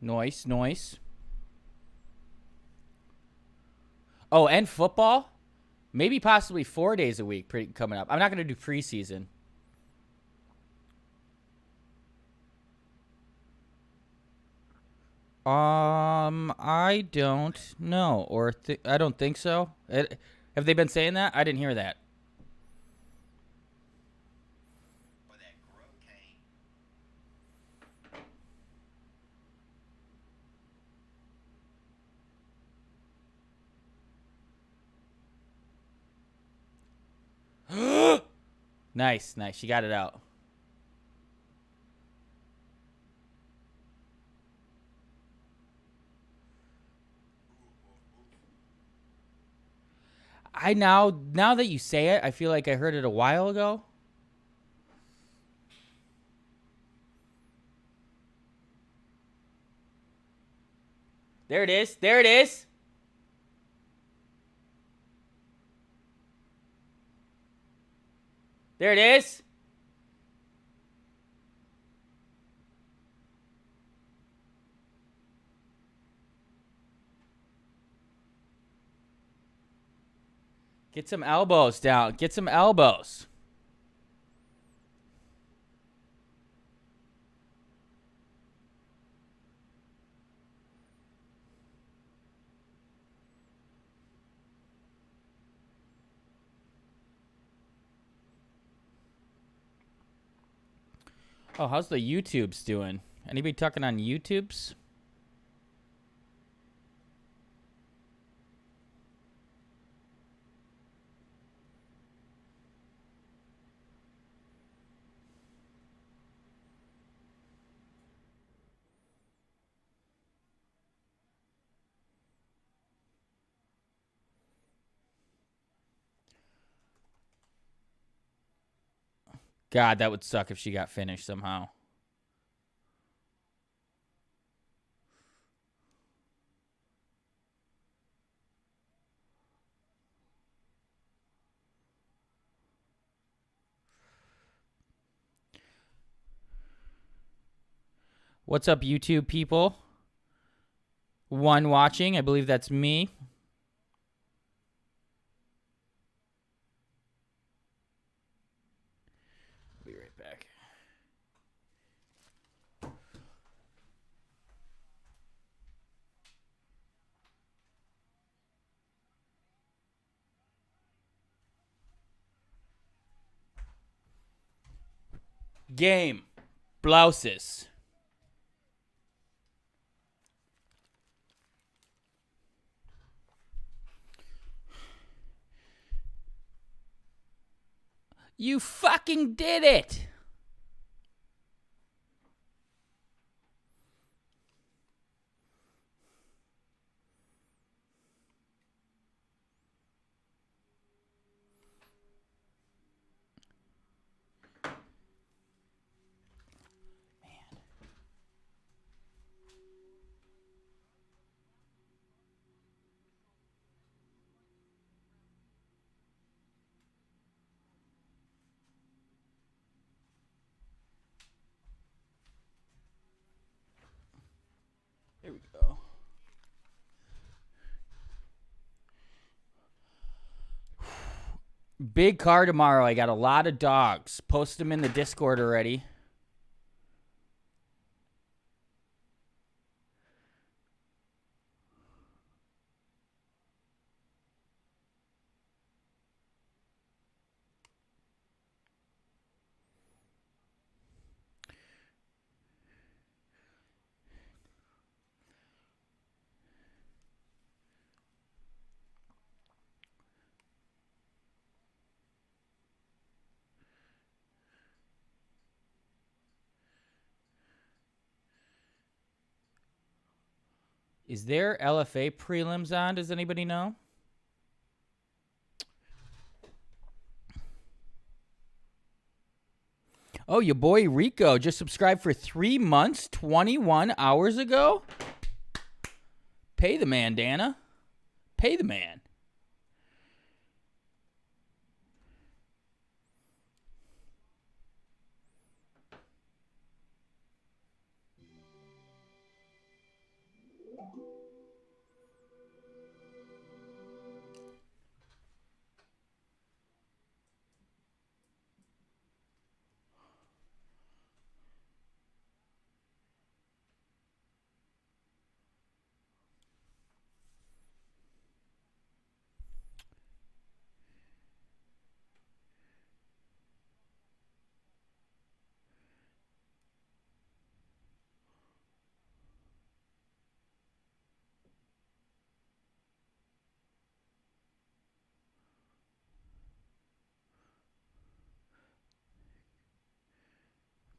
Noise, noise. Oh, and football? Maybe possibly 4 days a week coming up. I'm not going to do preseason. I don't know, or I don't think so. Have they been saying that? I didn't hear that. Nice, nice. She got it out. I now that you say it, I feel like I heard it a while ago. There it is. There it is. There it is. Get some elbows down. Get some elbows. Oh, how's the YouTubes doing? Anybody talking on YouTubes? God, that would suck if she got finished somehow. What's up, YouTube people? One watching. I believe that's me. Be right back. Game. Blouses. You fucking did it! Here we go. Big car tomorrow. I got a lot of dogs. Post them in the Discord already. Is there LFA prelims on? Does anybody know? Oh, your boy Rico just subscribed for 3 months, 21 hours ago? Pay the man, Dana. Pay the man.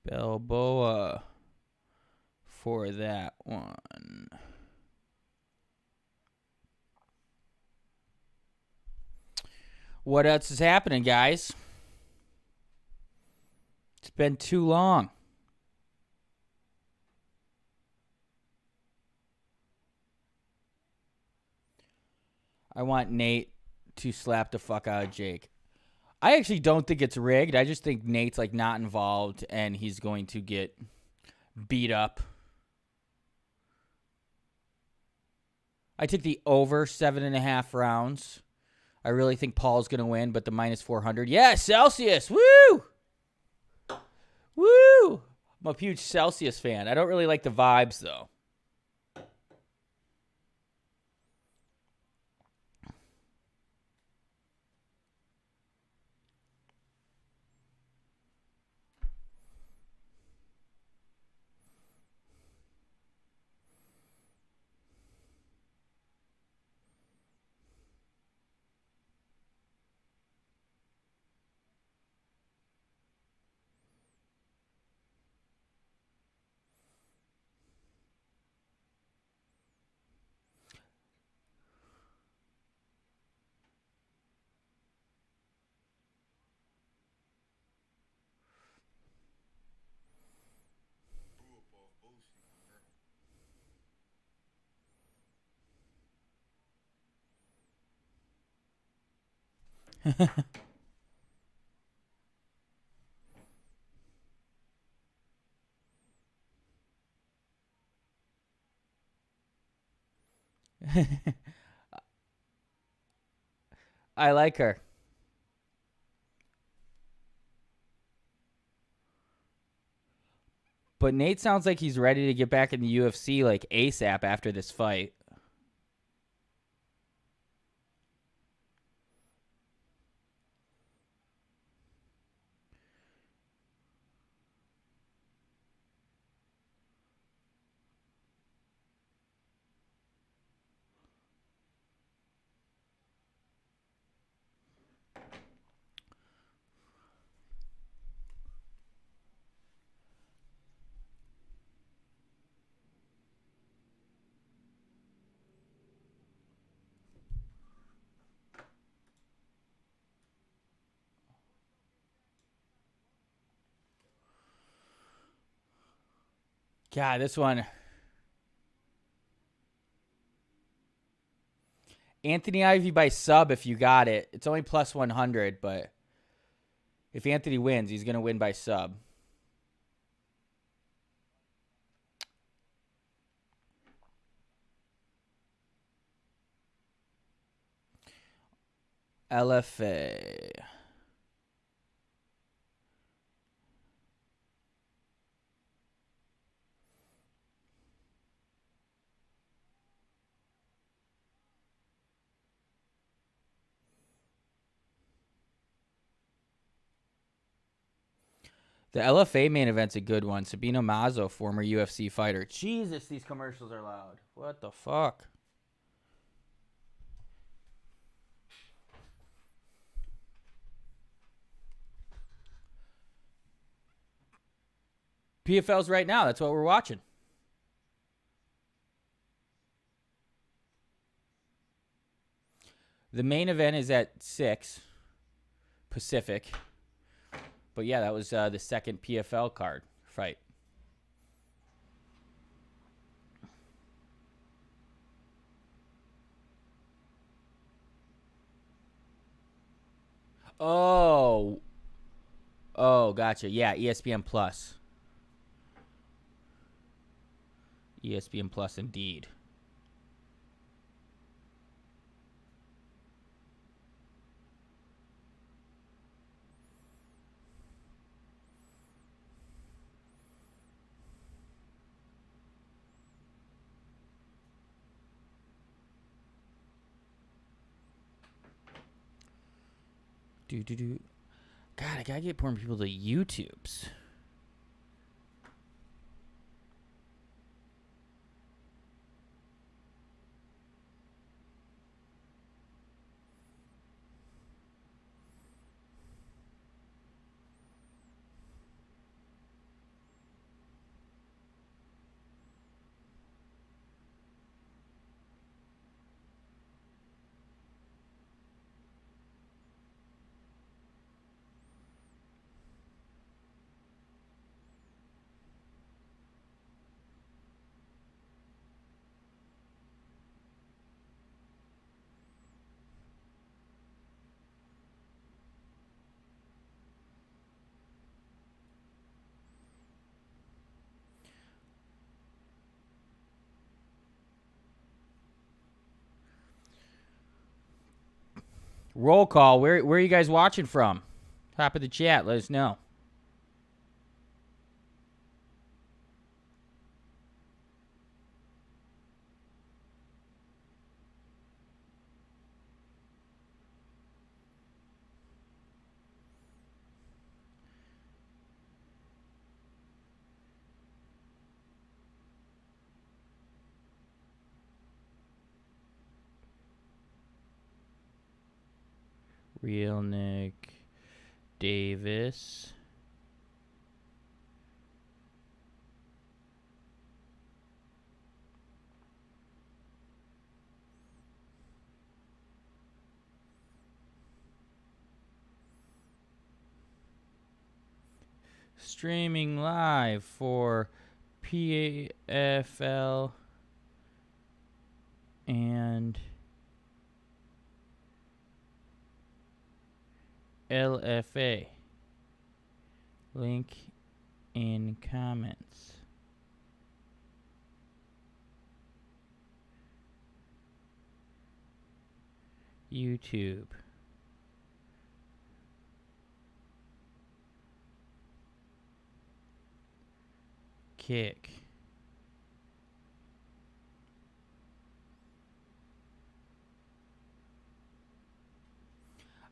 Balboa for that one. What else is happening, guys? It's been too long. I want Nate to slap the fuck out of Jake. I actually don't think it's rigged. I just think Nate's like not involved and he's going to get beat up. I took the over 7.5 rounds. I really think Paul's going to win, but the minus 400. Yeah, Celsius. Woo! Woo! I'm a huge Celsius fan. I don't really like the vibes, though. I like her. But Nate sounds like he's ready to get back in the UFC like ASAP after this fight. God, this one. Anthony Ivy by sub if you got it. It's only plus 100, but if Anthony wins, he's going to win by sub. LFA. The LFA main event's a good one. Sabino Mazo, former UFC fighter. Jesus, these commercials are loud. What the fuck? PFL's right now. That's what we're watching. The main event is at 6 Pacific. But yeah, that was the second PFL card fight. Oh, gotcha. Yeah, ESPN Plus. ESPN Plus, indeed. God, I gotta get more people to YouTubes. Roll call. Where are you guys watching from? Top of the chat. Let us know. Real Nick Davis. Streaming live for PFL and LFA. Link in comments. YouTube. Kick.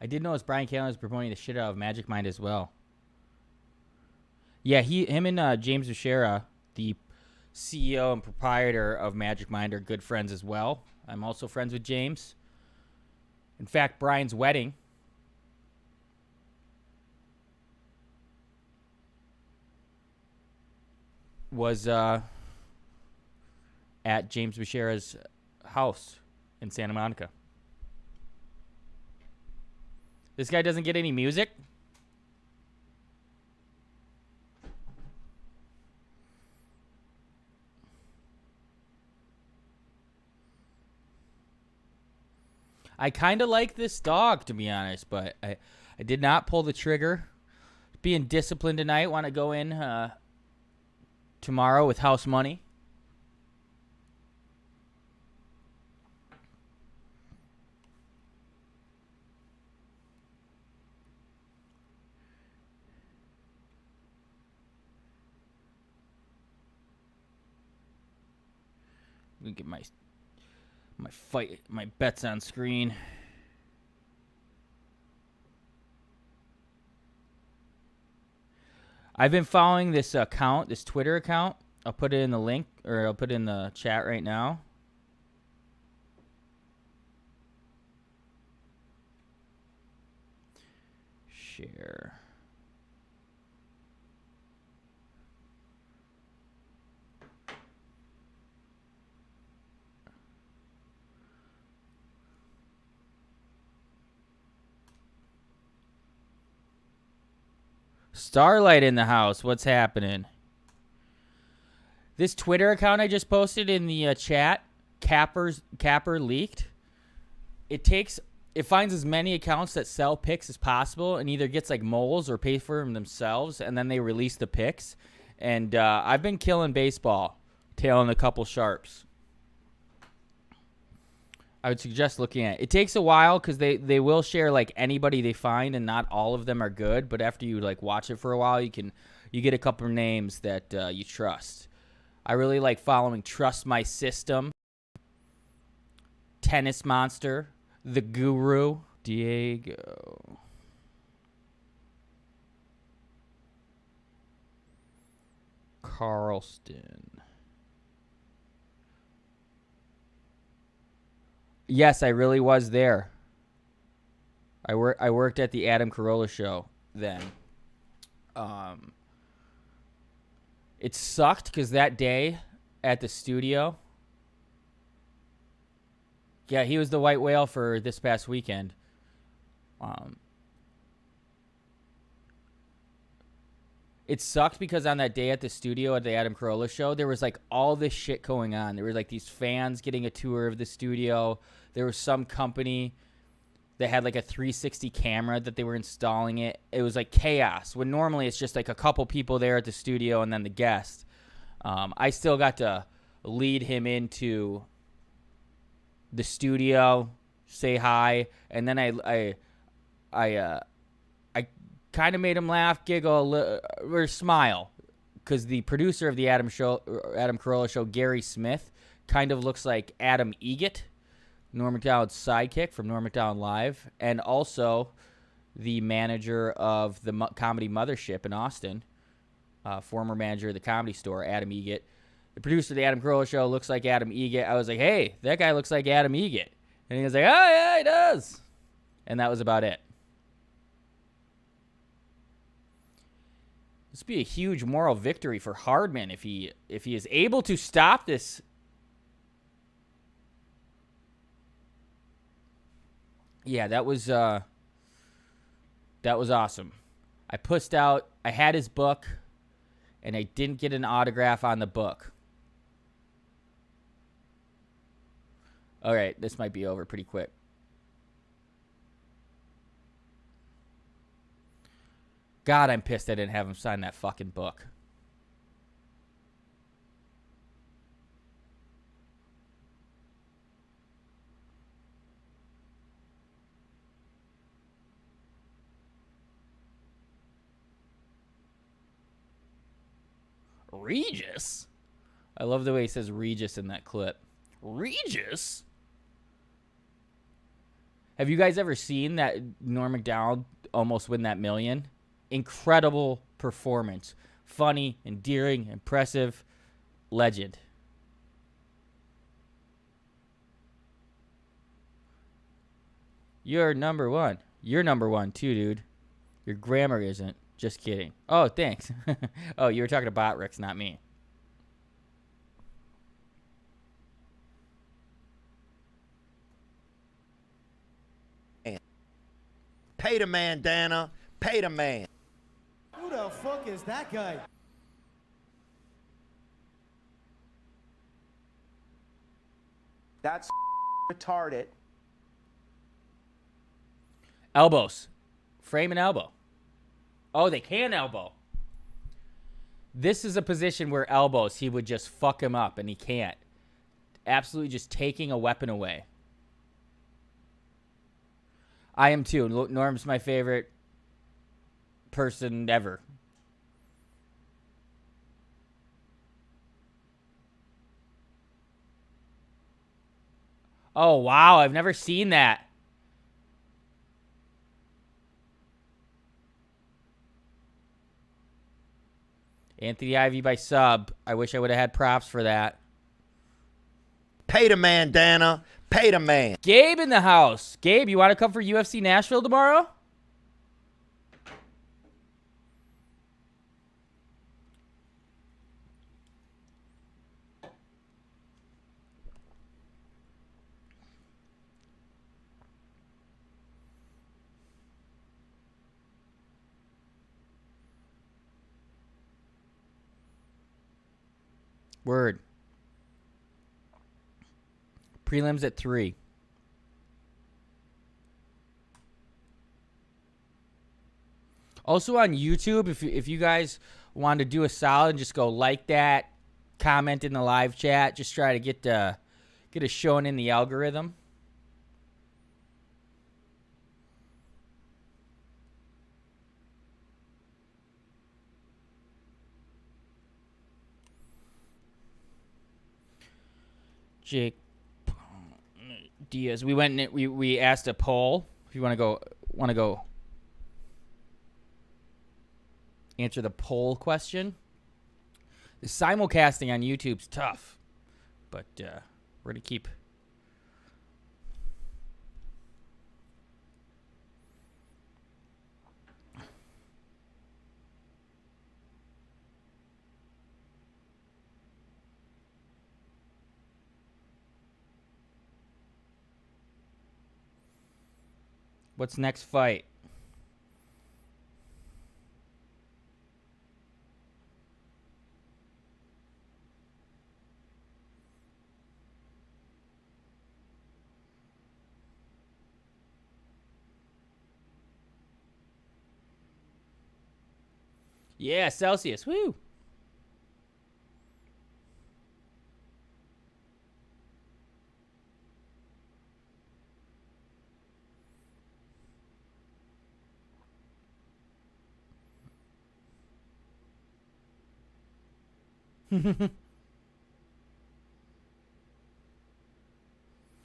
I did notice Brian Callen is promoting the shit out of Magic Mind as well. Yeah, him and James Bashara, the CEO and proprietor of Magic Mind, are good friends as well. I'm also friends with James. In fact, Brian's wedding was at James Bashara's house in Santa Monica. This guy doesn't get any music? I kind of like this dog, to be honest, but I did not pull the trigger. Being disciplined tonight. Want to go in tomorrow with house money. Let me get my bets on screen. I've been following this account, this Twitter account. I'll put it in the link, or I'll put it in the chat right now. Share. Starlight in the house. What's happening? This Twitter account I just posted in the chat, Capper leaked. It finds as many accounts that sell picks as possible and either gets like moles or pays for them themselves, and then they release the picks. And I've been killing baseball, tailing a couple sharps. I would suggest looking at it. It takes a while because they will share like anybody they find, and not all of them are good. But after you like watch it for a while, you get a couple of names that you trust. I really like following Trust My System, Tennis Monster, The Guru, Diego, Carlston. Yes, I really was there. I worked at the Adam Carolla show then. It sucked because that day at the studio, yeah, he was the white whale for this past weekend. It sucked because on that day at the studio at the Adam Carolla show, there was like all this shit going on. There were like these fans getting a tour of the studio. There was some company that had like a 360 camera that they were installing it. It was like chaos when normally it's just like a couple people there at the studio and then the guest. I still got to lead him into the studio, say hi, and then I kind of made him laugh, giggle, or smile, because the producer of the Adam Carolla show, Gary Smith, kind of looks like Adam Egget, Norm Macdonald's sidekick from Norm Macdonald Live, and also the manager of the Comedy Mothership in Austin, former manager of the Comedy Store, Adam Egget. The producer of the Adam Carolla show looks like Adam Egget. I was like, hey, that guy looks like Adam Egget. And he was like, oh, yeah, he does. And that was about it. This would be a huge moral victory for Hardman if he is able to stop this. Yeah, that was awesome. I pussed out. I had his book, and I didn't get an autograph on the book. All right, this might be over pretty quick. God, I'm pissed I didn't have him sign that fucking book. Regis? I love the way he says Regis in that clip. Regis? Have you guys ever seen that Norm Macdonald almost win that $1 million? Incredible performance. Funny, endearing, impressive. Legend. You're number one. You're number one too, dude. Your grammar isn't. Just kidding. Oh, thanks. Oh, you were talking to Botrix, not me. Pay the man, Dana. Pay the man. Who the fuck is that guy? That's retarded. Elbows. Frame and elbow. Oh, they can elbow. This is a position where elbows, he would just fuck him up, and he can't. Absolutely just taking a weapon away. I am too. Norm's my favorite person ever. Oh, wow. I've never seen that. Anthony Ivy by sub. I wish I would have had props for that. Pay the man, Dana. Pay the man. Gabe in the house. Gabe, you want to come for UFC Nashville tomorrow? Word. Prelims at 3. Also on YouTube, if you guys want to do a solid and just go like that, comment in the live chat, just try to get us shown in the algorithm. Jake Diaz. We asked a poll. If you want to go answer the poll question. The simulcasting on YouTube's tough, but we're gonna keep. What's next fight? Yeah, Celsius. Woo.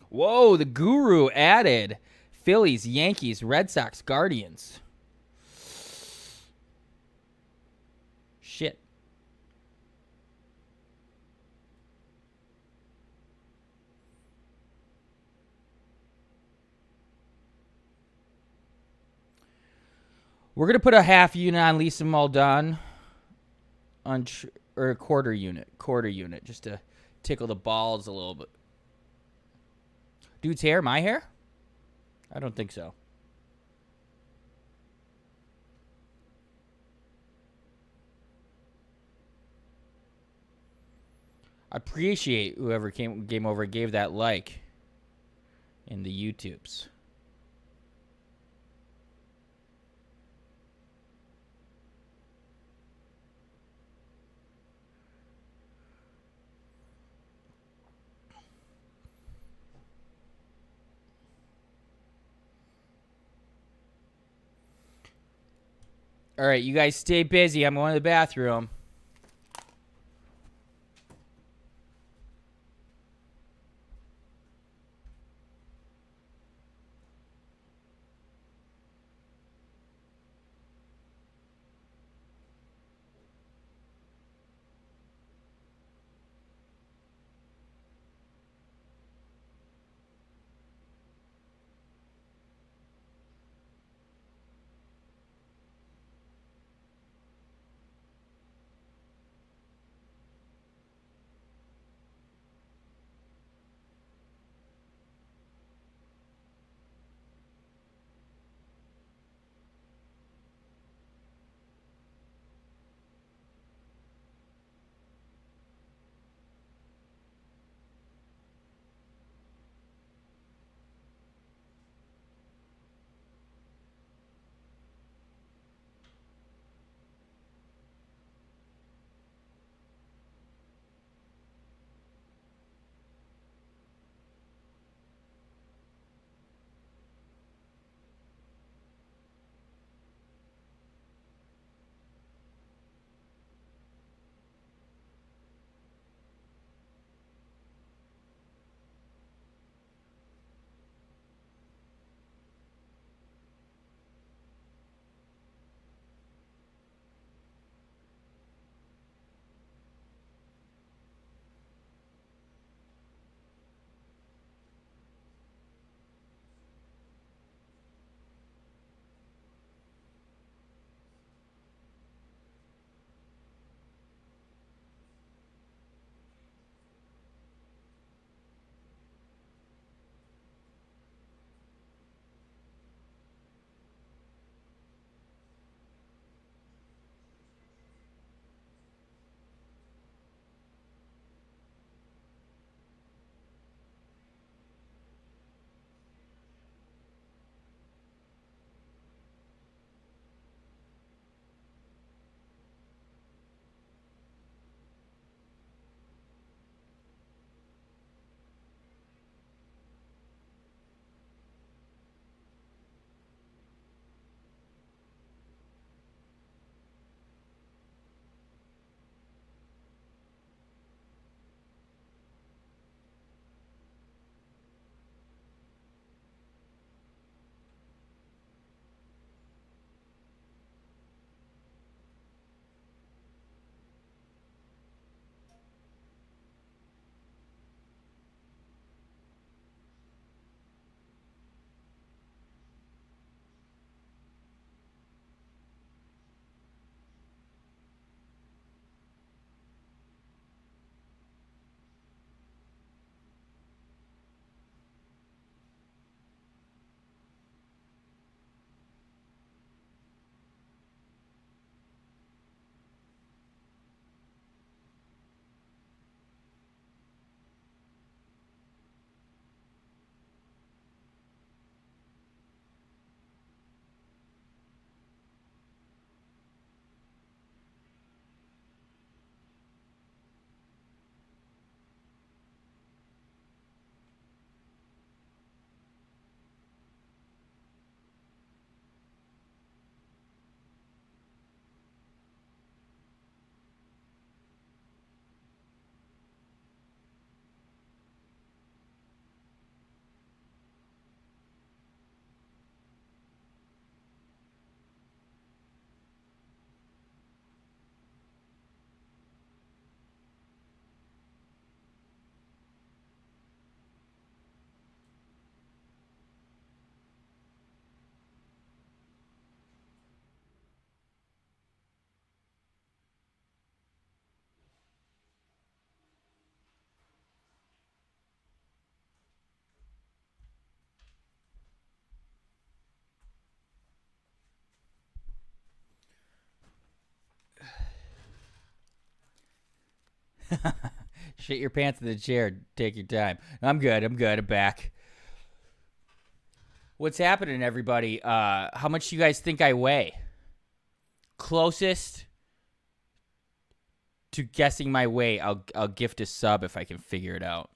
Whoa, the Guru added Phillies, Yankees, Red Sox, Guardians. Shit. We're going to put a half unit on Lisa Muldoon or a quarter unit, just to tickle the balls a little bit. Dude's hair, my hair? I don't think so. I appreciate whoever came over and gave that like in the YouTubes. All right, you guys stay busy. I'm going to the bathroom. Shit your pants in the chair. Take your time. I'm good. I'm back. What's happening, everybody? How much do you guys think I weigh? Closest to guessing my weight, I'll gift a sub if I can figure it out.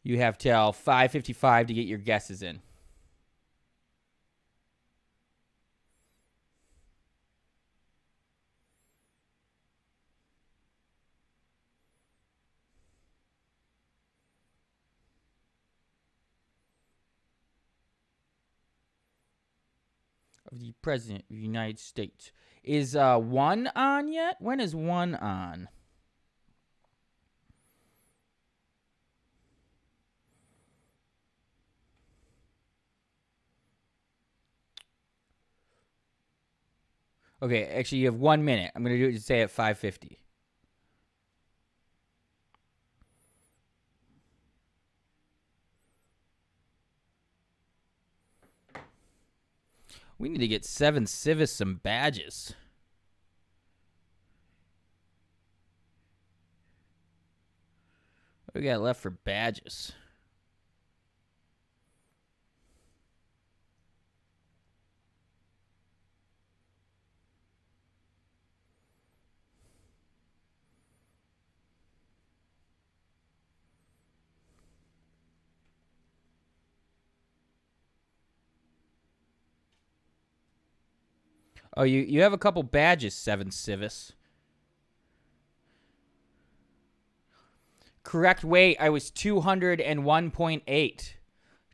You have till 5:55 to get your guesses in. Of the President of the United States. Is 1 on yet? When is 1 on? Okay, actually, you have 1 minute. I'm going to do it to say at 5:50. We need to get 7 Civis some badges. What do we got left for badges? Oh, you have a couple badges, 7 Civis. Correct weight, I was 201.8.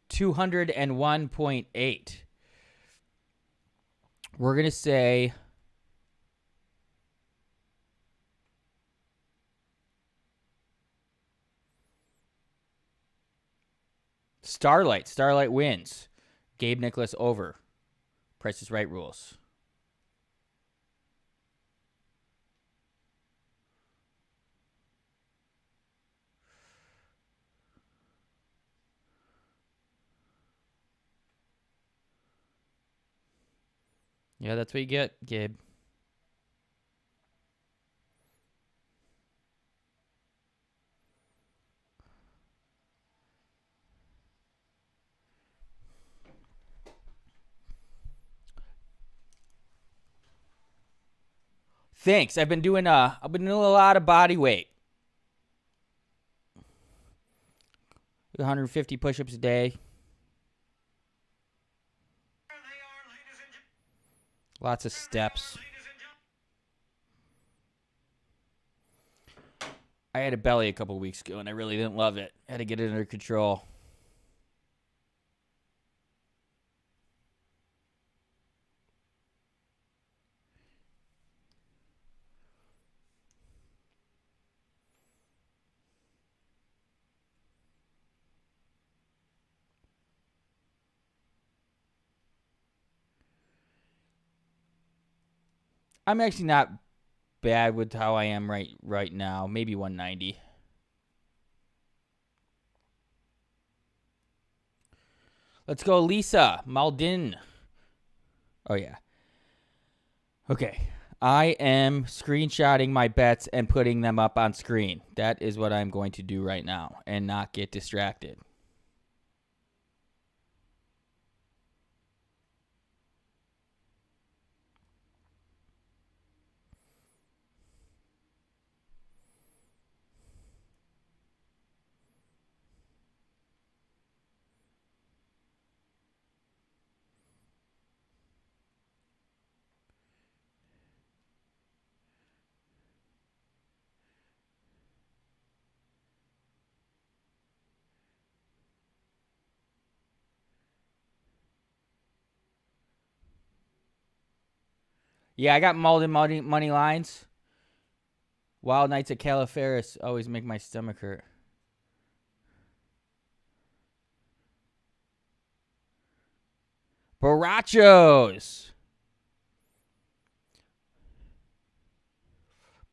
201.8. We're going to say Starlight. Starlight wins. Gabe Nicholas over. Price is Right rules. Yeah, that's what you get, Gabe. Thanks. I've been doing a lot of body weight. 150 push-ups a day. Lots of steps. I had a belly a couple weeks ago, and I really didn't love it. Had to get it under control. I'm actually not bad with how I am right now. Maybe 190. Let's go, Lisa Maldin. Oh, yeah. Okay. I am screenshotting my bets and putting them up on screen. That is what I'm going to do right now and not get distracted. Yeah, I got Malden money lines. Wild Nights at Califerris always make my stomach hurt. Barachos.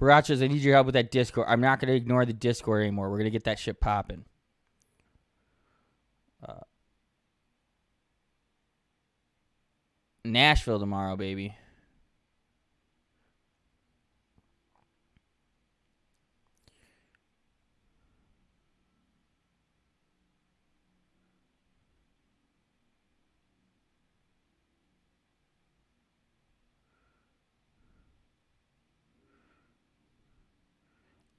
Barachos, I need your help with that Discord. I'm not going to ignore the Discord anymore. We're going to get that shit popping. Nashville tomorrow, baby.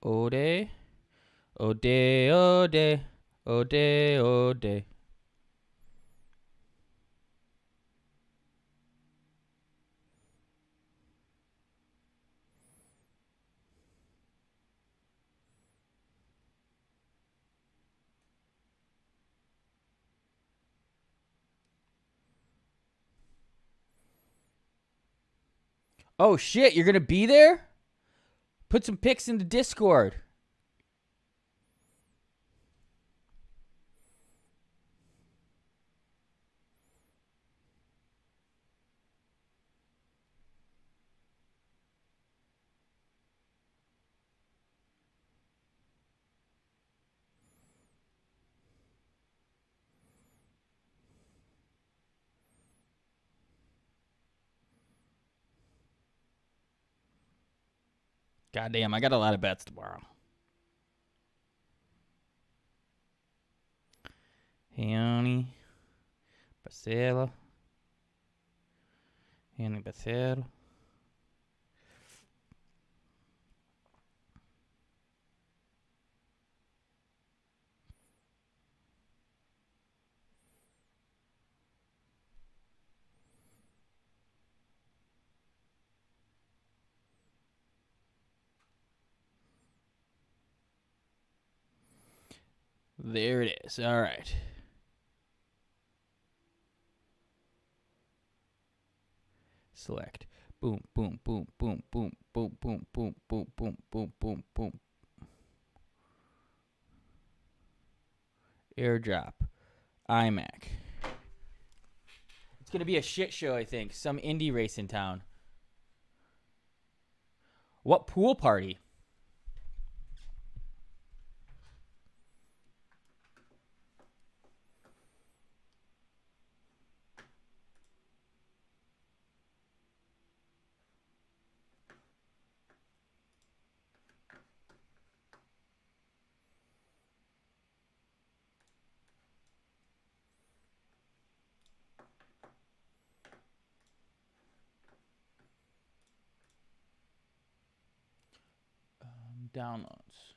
Ode, ode, ode, ode, ode. Oh shit, you're gonna be there? Put some pics in the Discord. Goddamn, I got a lot of bets tomorrow. Henny Barcelo. Henny Barcelo. There it is. All right. Select. Boom, boom, boom, boom, boom, boom, boom, boom, boom, boom, boom, boom, boom. Airdrop. iMac. It's going to be a shit show, I think. Some indie race in town. What pool party? Downloads.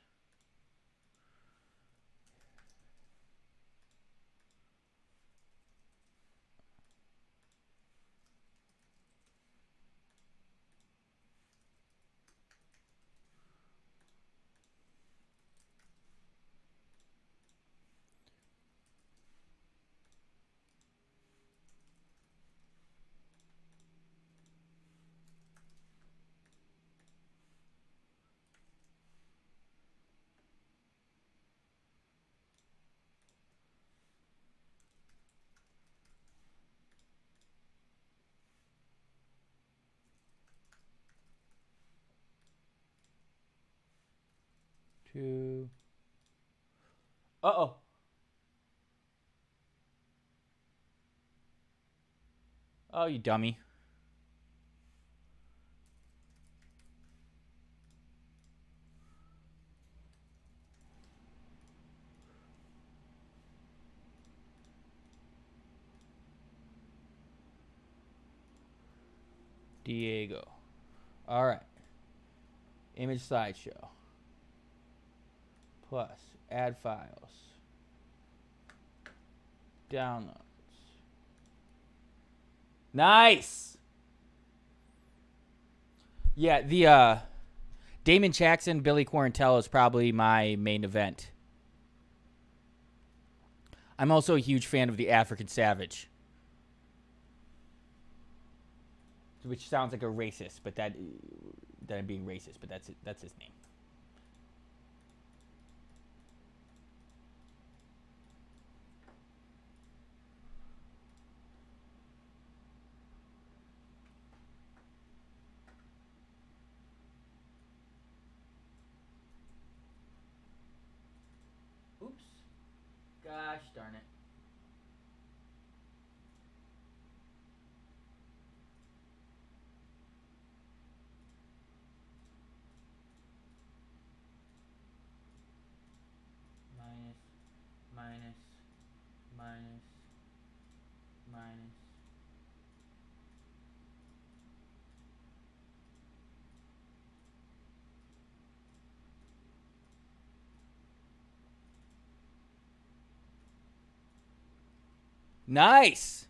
Two. Uh-oh. Oh, you dummy. Diego. All right. Image slideshow. Plus, add files. Downloads. Nice. Yeah, the Damon Jackson, Billy Quarantello is probably my main event. I'm also a huge fan of the African Savage, which sounds like a racist, but that I'm being racist, but that's it. That's his name. Oops. Gosh darn it. minus. Nice.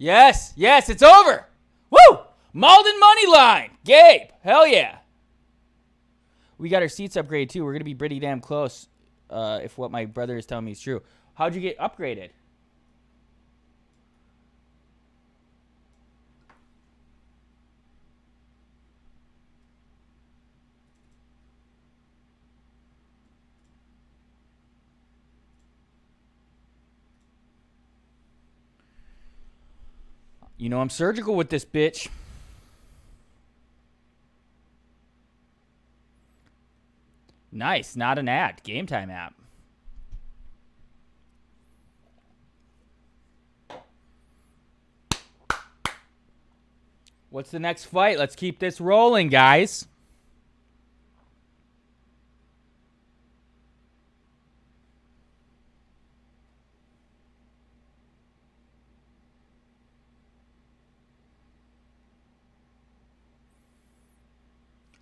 Yes, it's over. Woo! Malden money line. Gabe, hell yeah. We got our seats upgraded too. We're going to be pretty damn close if what my brother is telling me is true. How'd you get upgraded? You know I'm surgical with this bitch. Nice, not an ad. Game Time app. What's the next fight? Let's keep this rolling, guys.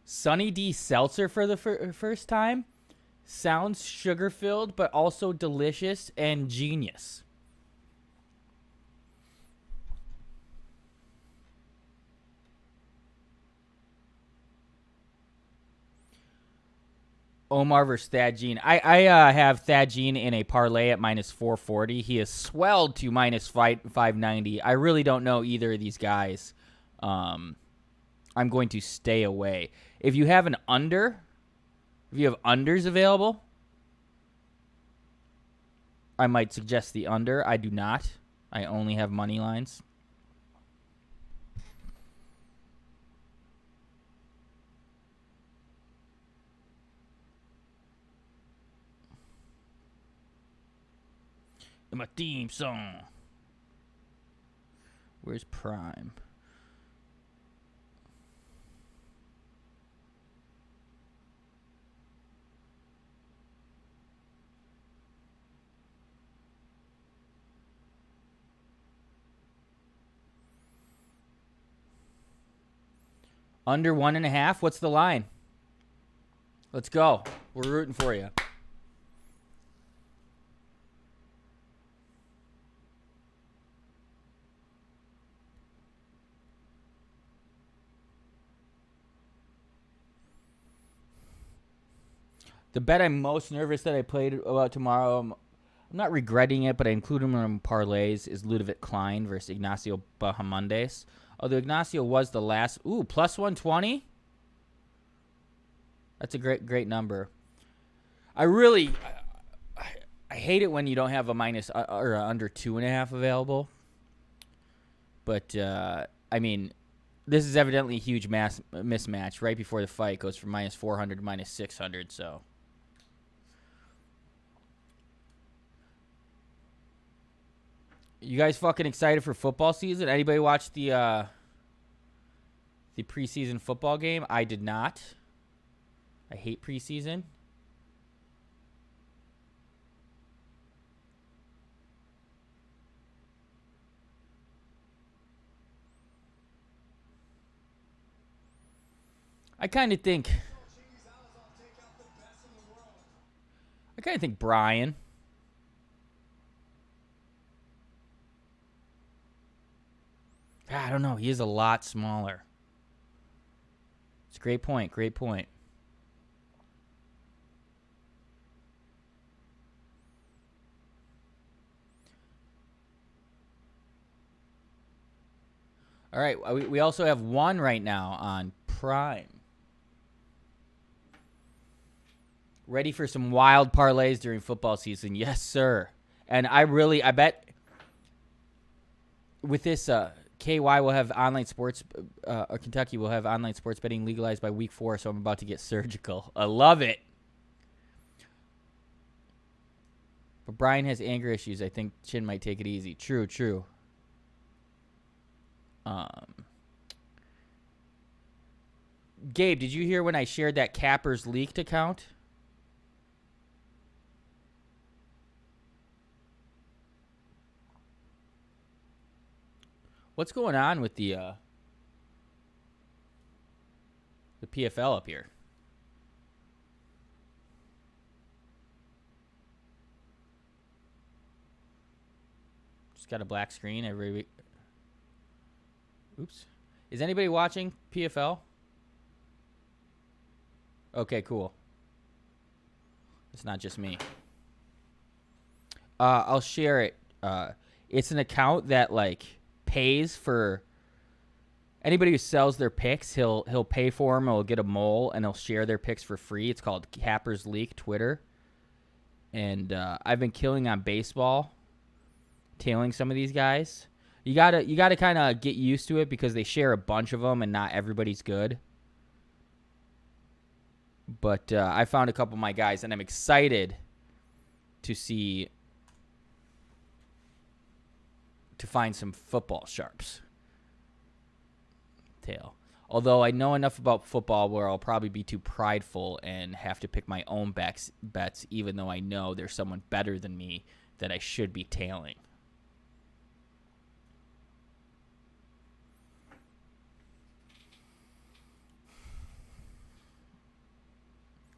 Sunny D Seltzer for the first time. Sounds sugar-filled, but also delicious and genius. Omar versus Thad Jean. I have Thad Jean in a parlay at minus 440. He has swelled to minus 590. I really don't know either of these guys. I'm going to stay away. If you have an under, if you have unders available, I might suggest the under. I do not. I only have money lines. My theme song. Where's Prime? Under 1.5. What's the line? Let's go. We're rooting for you. The bet I'm most nervous that I played about tomorrow, I'm not regretting it, but I include him in parlays, is Ludovic Klein versus Ignacio Bahamondes. Although Ignacio was the last. Ooh, plus 120? That's a great number. I hate it when you don't have a minus or a under 2.5 available. But, I mean, this is evidently a huge mismatch. Right before the fight goes from minus 400 to minus 600, so. You guys fucking excited for football season? Anybody watch the preseason football game? I did not. I hate preseason. I kind of think Brian. I don't know. He is a lot smaller. It's a great point. Great point. All right. We also have one right now on Prime. Ready for some wild parlays during football season. Yes, sir. And I bet with this KY will have online sports, or Kentucky will have online sports betting legalized by week 4, so I'm about to get surgical. I love it. But Brian has anger issues. I think Chin might take it easy. True. Gabe, did you hear when I shared that Capper's leaked account? What's going on with the PFL up here? Just got a black screen every week. Oops. Is anybody watching PFL? Okay, cool. It's not just me. I'll share it. It's an account that like pays for anybody who sells their picks. He'll pay for them. He'll get a mole and he'll share their picks for free. It's called Capper's Leak Twitter. And I've been killing on baseball, tailing some of these guys. You gotta kind of get used to it because they share a bunch of them and not everybody's good. But I found a couple of my guys, and I'm excited to find some football sharps. Tail. Although I know enough about football where I'll probably be too prideful and have to pick my own bets, even though I know there's someone better than me that I should be tailing.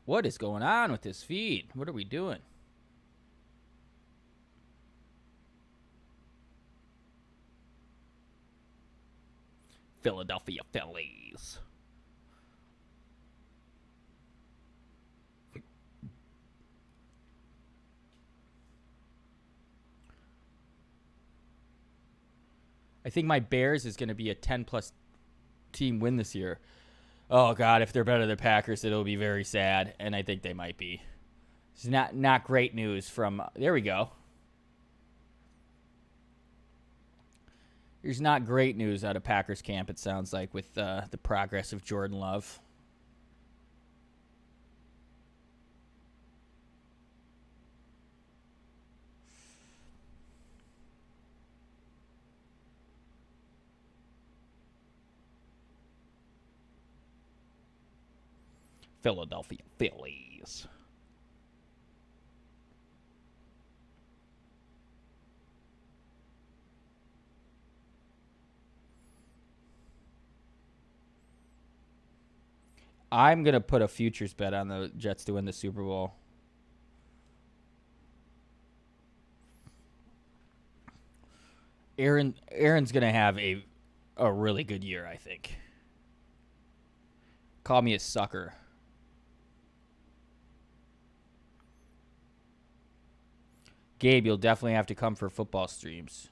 What is going on with this feed? What are we doing? Philadelphia Phillies. I think my Bears is going to be a 10-plus team win this year. Oh, God, if they're better than Packers, it'll be very sad, and I think they might be. It's not great news from – there we go. There's not great news out of Packers camp, it sounds like, with the progress of Jordan Love. Philadelphia Phillies. I'm going to put a futures bet on the Jets to win the Super Bowl. Aaron's going to have a really good year, I think. Call me a sucker. Gabe, you'll definitely have to come for football streams.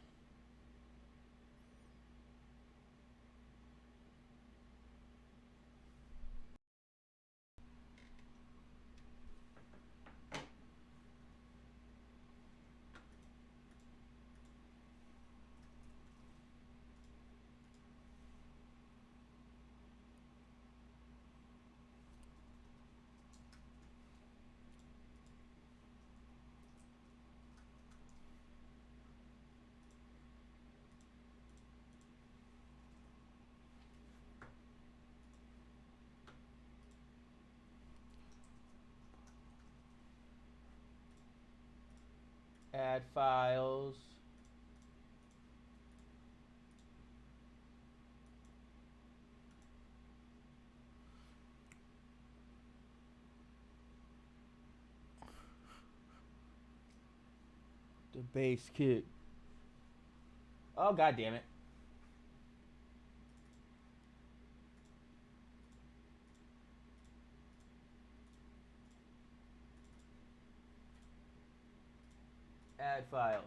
Add files. The base kick. Oh, God damn it. Add files.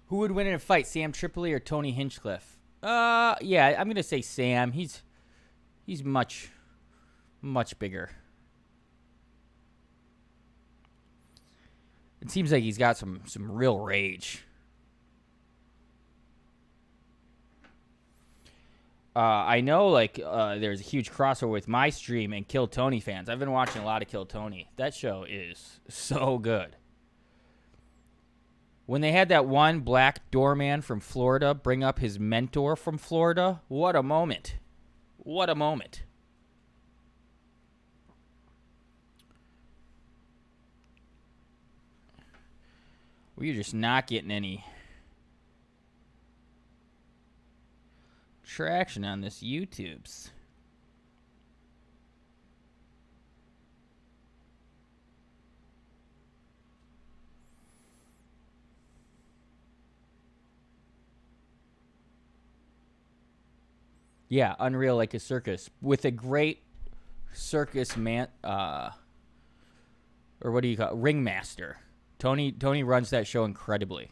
Who would win in a fight, Sam Tripoli or Tony Hinchcliffe? Yeah, I'm gonna say Sam. He's much bigger. It seems like he's got some real rage. I know, there's a huge crossover with my stream and Kill Tony fans. I've been watching a lot of Kill Tony. That show is so good. When they had that one black doorman from Florida bring up his mentor from Florida, what a moment. What a moment. We're just not getting any traction on this YouTube's. Yeah, Unreal like a circus with a great circus man, or what do you call it? Ringmaster. Tony runs that show incredibly.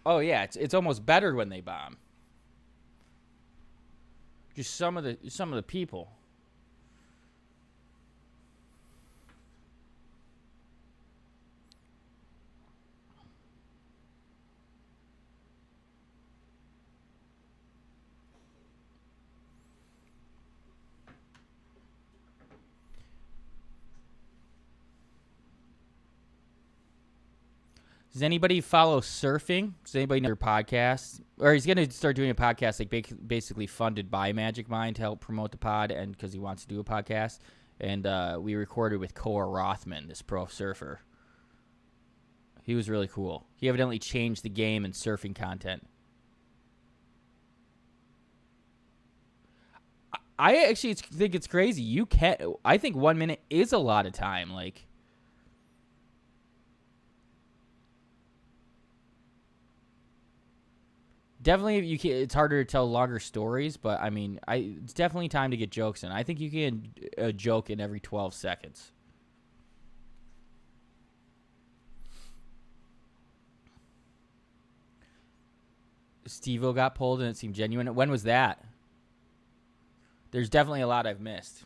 Oh yeah, it's almost better when they bomb. Just some of the people. Does anybody follow surfing? Does anybody know their podcast? Or he's going to start doing a podcast like basically funded by Magic Mind to help promote the pod, and because he wants to do a podcast. And we recorded with Cora Rothman, this pro surfer. He was really cool. He evidently changed the game in surfing content. I actually think it's crazy. I think 1 minute is a lot of time. Like, definitely, it's harder to tell longer stories, but I mean, it's definitely time to get jokes in. I think you can joke in every 12 seconds. Steve-O got pulled and it seemed genuine. When was that? There's definitely a lot I've missed.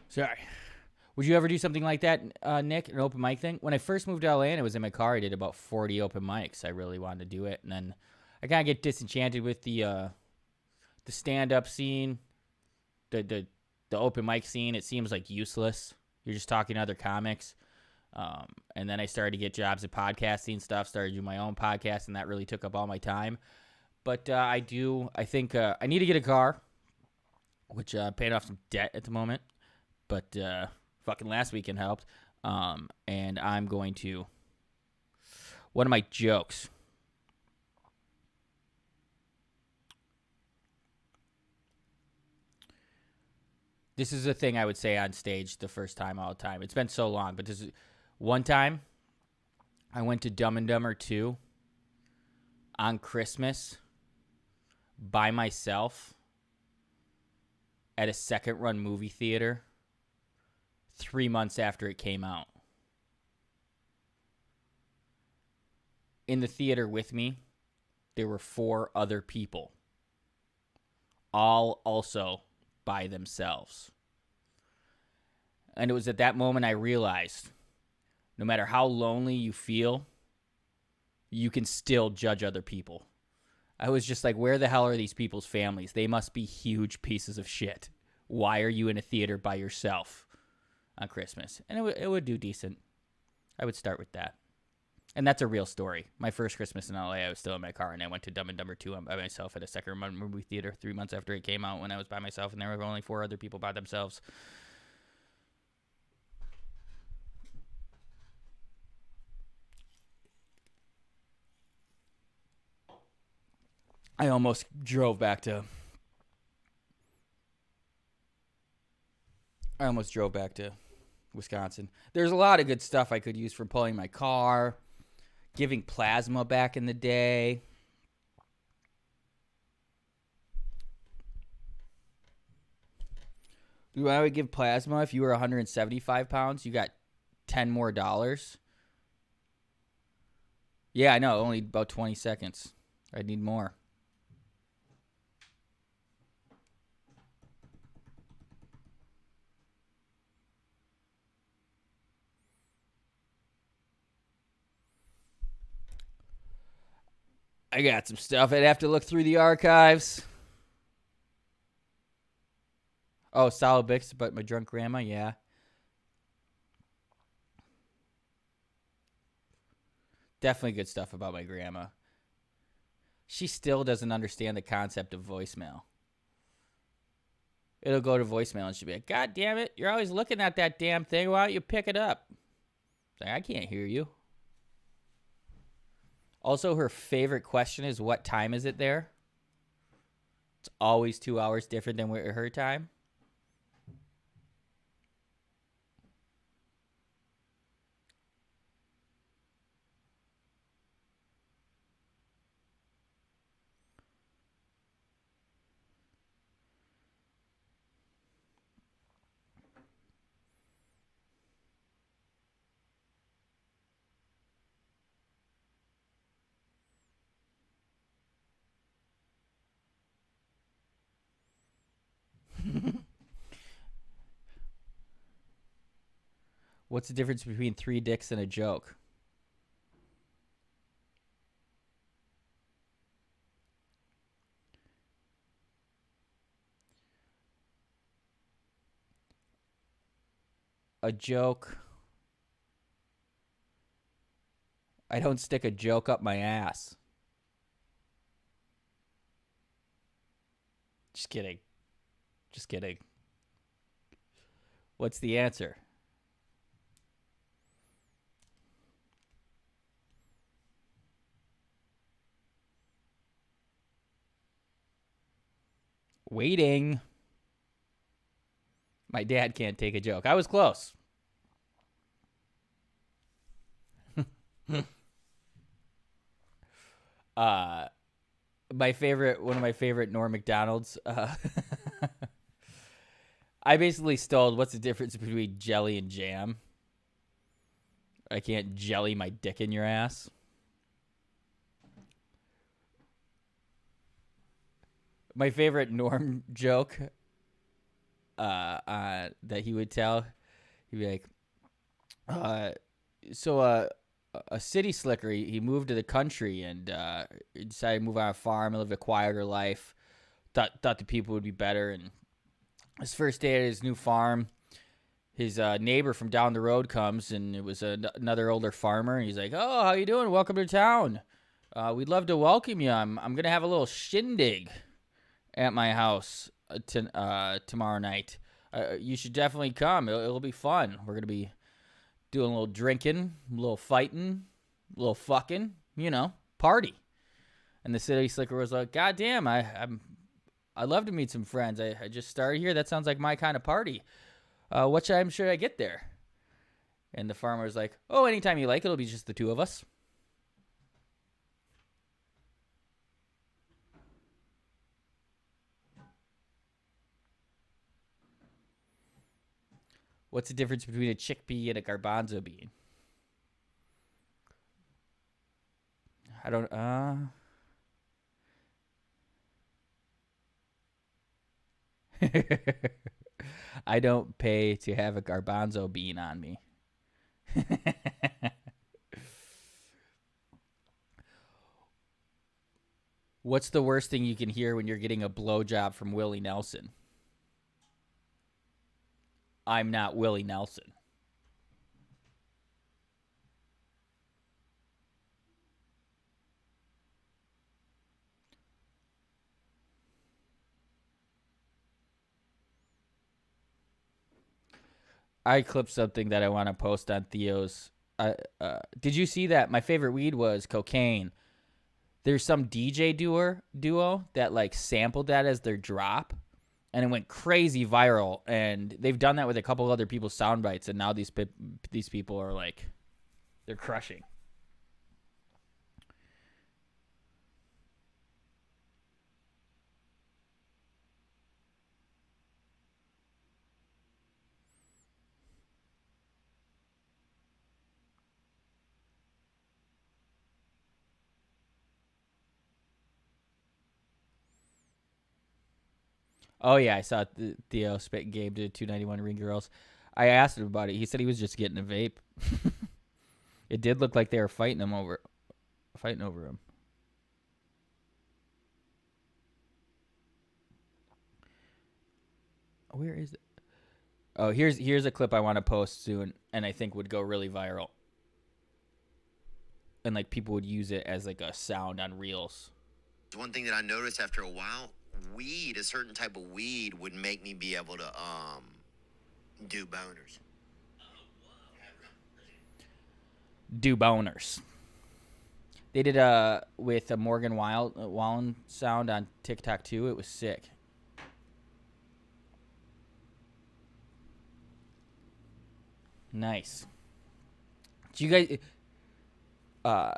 Sorry. Would you ever do something like that, Nick, an open mic thing? When I first moved to LA and I was in my car, I did about 40 open mics. I really wanted to do it. And then I kind of get disenchanted with the stand-up scene, the open mic scene. It seems like useless. You're just talking to other comics. And then I started to get jobs at podcasting stuff, started doing my own podcast, and that really took up all my time. But I think I need to get a car, which paying off some debt at the moment. But fucking last weekend helped. And I'm going to. One of my jokes. This is a thing I would say on stage the first time all the time. It's been so long, but this is one time I went to Dumb and Dumber 2 on Christmas by myself at a second run movie theater 3 months after it came out. In the theater with me, there were 4 other people, all also by themselves. And it was at that moment I realized no matter how lonely you feel, you can still judge other people. I was just like, where the hell are these people's families? They must be huge pieces of shit. Why are you in a theater by yourself on Christmas? And it would do decent. I would start with that. And that's a real story. My first Christmas in LA, I was still in my car, and I went to Dumb and Dumber 2 by myself at a second run movie theater 3 months after it came out when I was by myself, and there were only 4 other people by themselves. I almost drove back to Wisconsin. There's a lot of good stuff I could use for pulling my car. Giving plasma back in the day. I would give plasma if you were 175 pounds. You got $10 more. Yeah, I know. Only about 20 seconds. I'd need more. I got some stuff. I'd have to look through the archives. Oh, solid bits about my drunk grandma, yeah. Definitely good stuff about my grandma. She still doesn't understand the concept of voicemail. It'll go to voicemail and she'll be like, God damn it, you're always looking at that damn thing. Why don't you pick it up? It's like, I can't hear you. Also, her favorite question is, what time is it there? It's always 2 hours different than her time. What's the difference between 3 dicks and a joke? A joke. I don't stick a joke up my ass. Just kidding. Just kidding. What's the answer? Waiting. My dad can't take a joke. I was close. One of my favorite Norm Macdonald's. I basically stole, what's the difference between jelly and jam? I can't jelly my dick in your ass. My favorite Norm joke that he would tell, he'd be like, a city slicker, he moved to the country and he decided to move on a farm and live a quieter life. Thought the people would be better. And his first day at his new farm, his neighbor from down the road comes, and it was another older farmer. And he's like, "Oh, how you doing? Welcome to town. We'd love to welcome you. I'm gonna have a little shindig at my house tomorrow night. You should definitely come. It'll be fun. We're gonna be doing a little drinking, a little fighting, a little fucking, party. And the city slicker was like, God damn, I'd love to meet some friends. I just started here. That sounds like my kind of party. What time should I get there? And the farmer was like, oh, anytime you like. It'll be just the two of us. What's the difference between a chickpea and a garbanzo bean? I don't, I don't pay to have a garbanzo bean on me. What's the worst thing you can hear when you're getting a blowjob from Willie Nelson? I'm not Willie Nelson. I clipped something that I want to post on Theo's. Did you see that? My favorite weed was cocaine. There's some DJ duo that like sampled that as their drop, and it went crazy viral. And they've done that with a couple other people's sound bites, and now these people are like, they're crushing. Oh, yeah, I saw Theo spit game to 291 Ring Girls. I asked him about it. He said he was just getting a vape. It did look like they were fighting over him. Where is it? Oh, here's a clip I want to post soon, and I think would go really viral. And like people would use it as like a sound on Reels. One thing that I noticed after a while, a certain type of weed would make me be able to do boners. Do boners. They did with a Morgan Wallen sound on TikTok too. It was sick. Nice. Do you guys?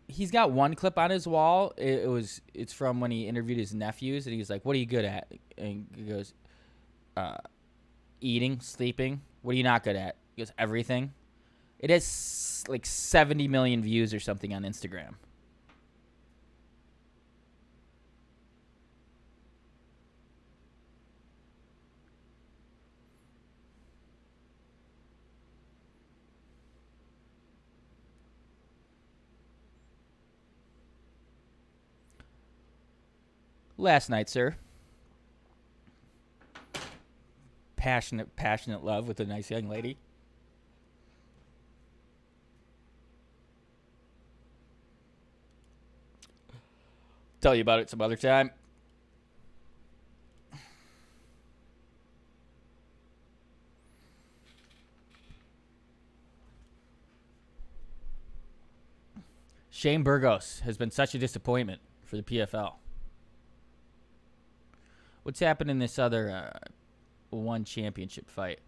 He's got one clip on his wall. It's from when he interviewed his nephews, and he's like, "What are you good at?" And he goes, "Eating, sleeping. What are you not good at?" He goes, "Everything." It has like 70 million views or something on Instagram. Last night, sir. Passionate love with a nice young lady. Tell you about it some other time. Shane Burgos has been such a disappointment for the PFL. What's happened in this other one championship fight?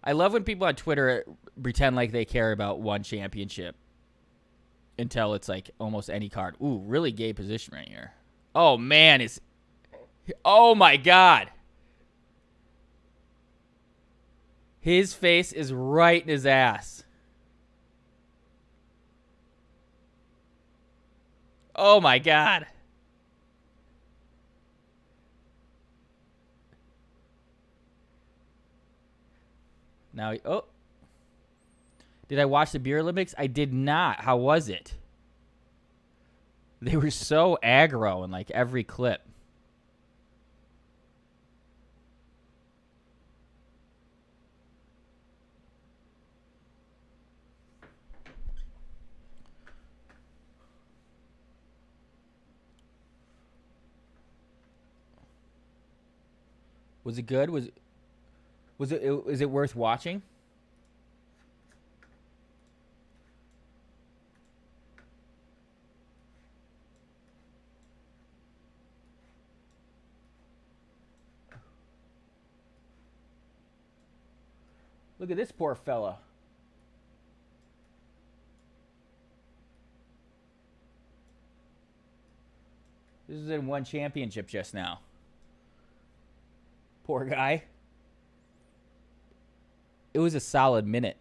I love when people on Twitter pretend like they care about one championship until it's like almost any card. Ooh, really gay position right here. Oh, man. Oh, my God. His face is right in his ass. Oh, my God. Now, did I watch the Beer Olympics? I did not. How was it? They were so aggro in like every clip. Was it good? Is it worth watching? Look at this poor fella. This is in one championship just now. Poor guy. It was a solid minute.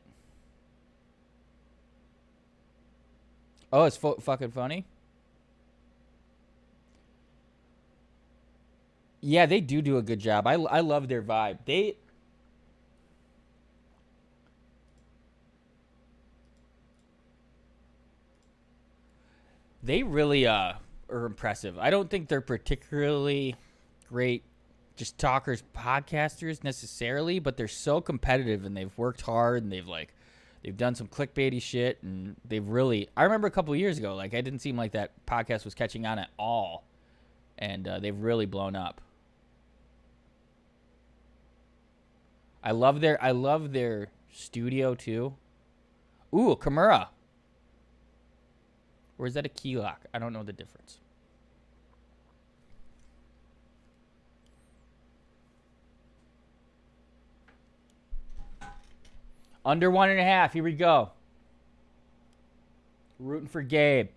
Oh, it's fucking funny. Yeah, they do a good job. I love their vibe. They really are impressive. I don't think they're particularly great just talkers, podcasters necessarily, but they're so competitive and they've worked hard and they've done some clickbaity shit and they've really. I remember a couple of years ago, like I didn't seem like that podcast was catching on at all, and they've really blown up. I love their studio too. Ooh, Kimura. Or is that a key lock? I don't know the difference. Under 1.5. Here we go. Rooting for Gabe.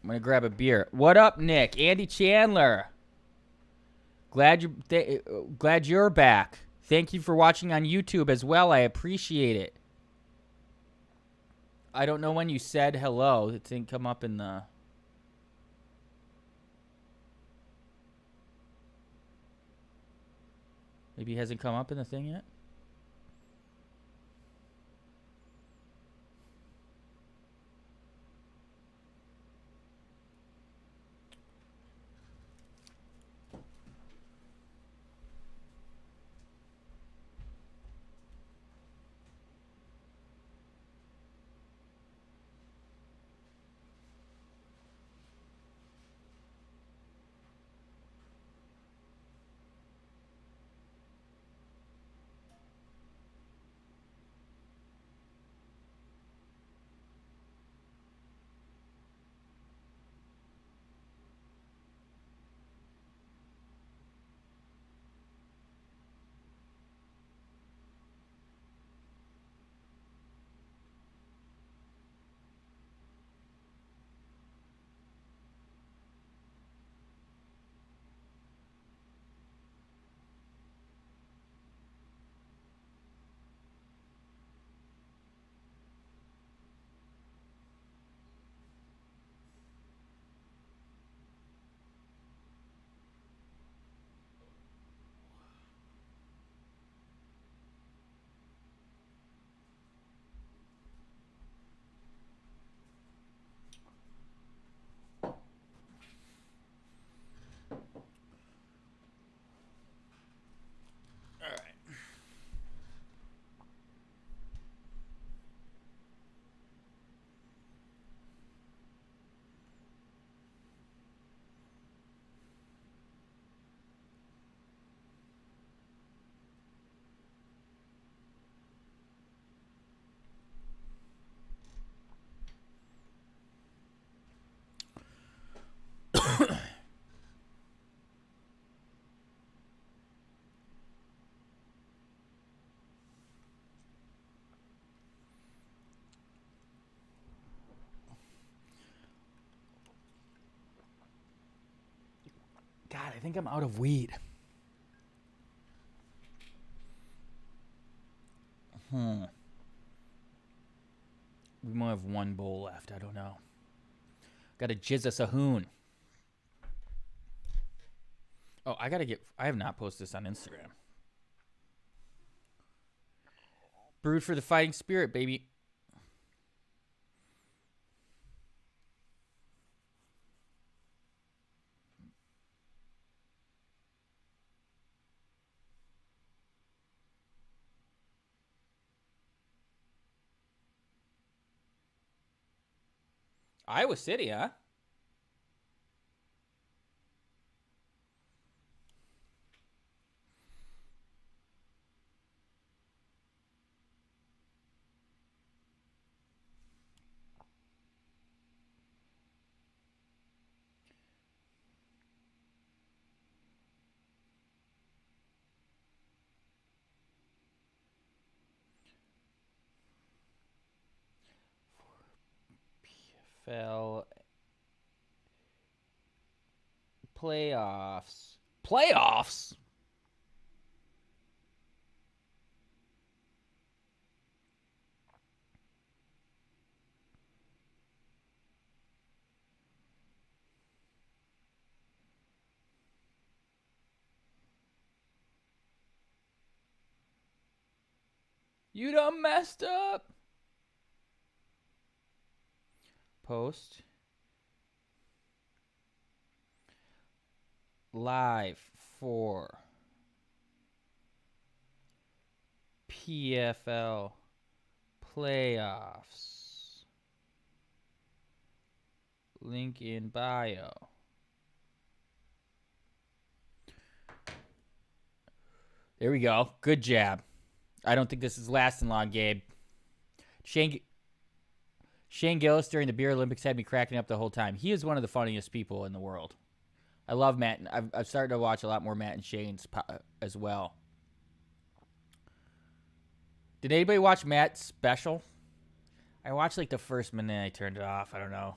I'm going to grab a beer. What up, Nick? Andy Chandler. Glad you're back. Thank you for watching on YouTube as well. I appreciate it. I don't know when you said hello. It didn't come up in the... Maybe it hasn't come up in the thing yet? God, I think I'm out of weed. We might have one bowl left. I don't know. Got to jizz us a hoon. Oh, I have not posted this on Instagram. Brewed for the fighting spirit, baby. Iowa City, huh? PFL playoffs. Playoffs? You done messed up. Post. Live for PFL playoffs. Link in bio. There we go. Good jab. I don't think this is lasting long, Gabe. Shane Gillis during the Beer Olympics had me cracking up the whole time. He is one of the funniest people in the world. I love Matt. I've started to watch a lot more Matt and Shane's as well. Did anybody watch Matt's special? I watched like the first minute and I turned it off. I don't know.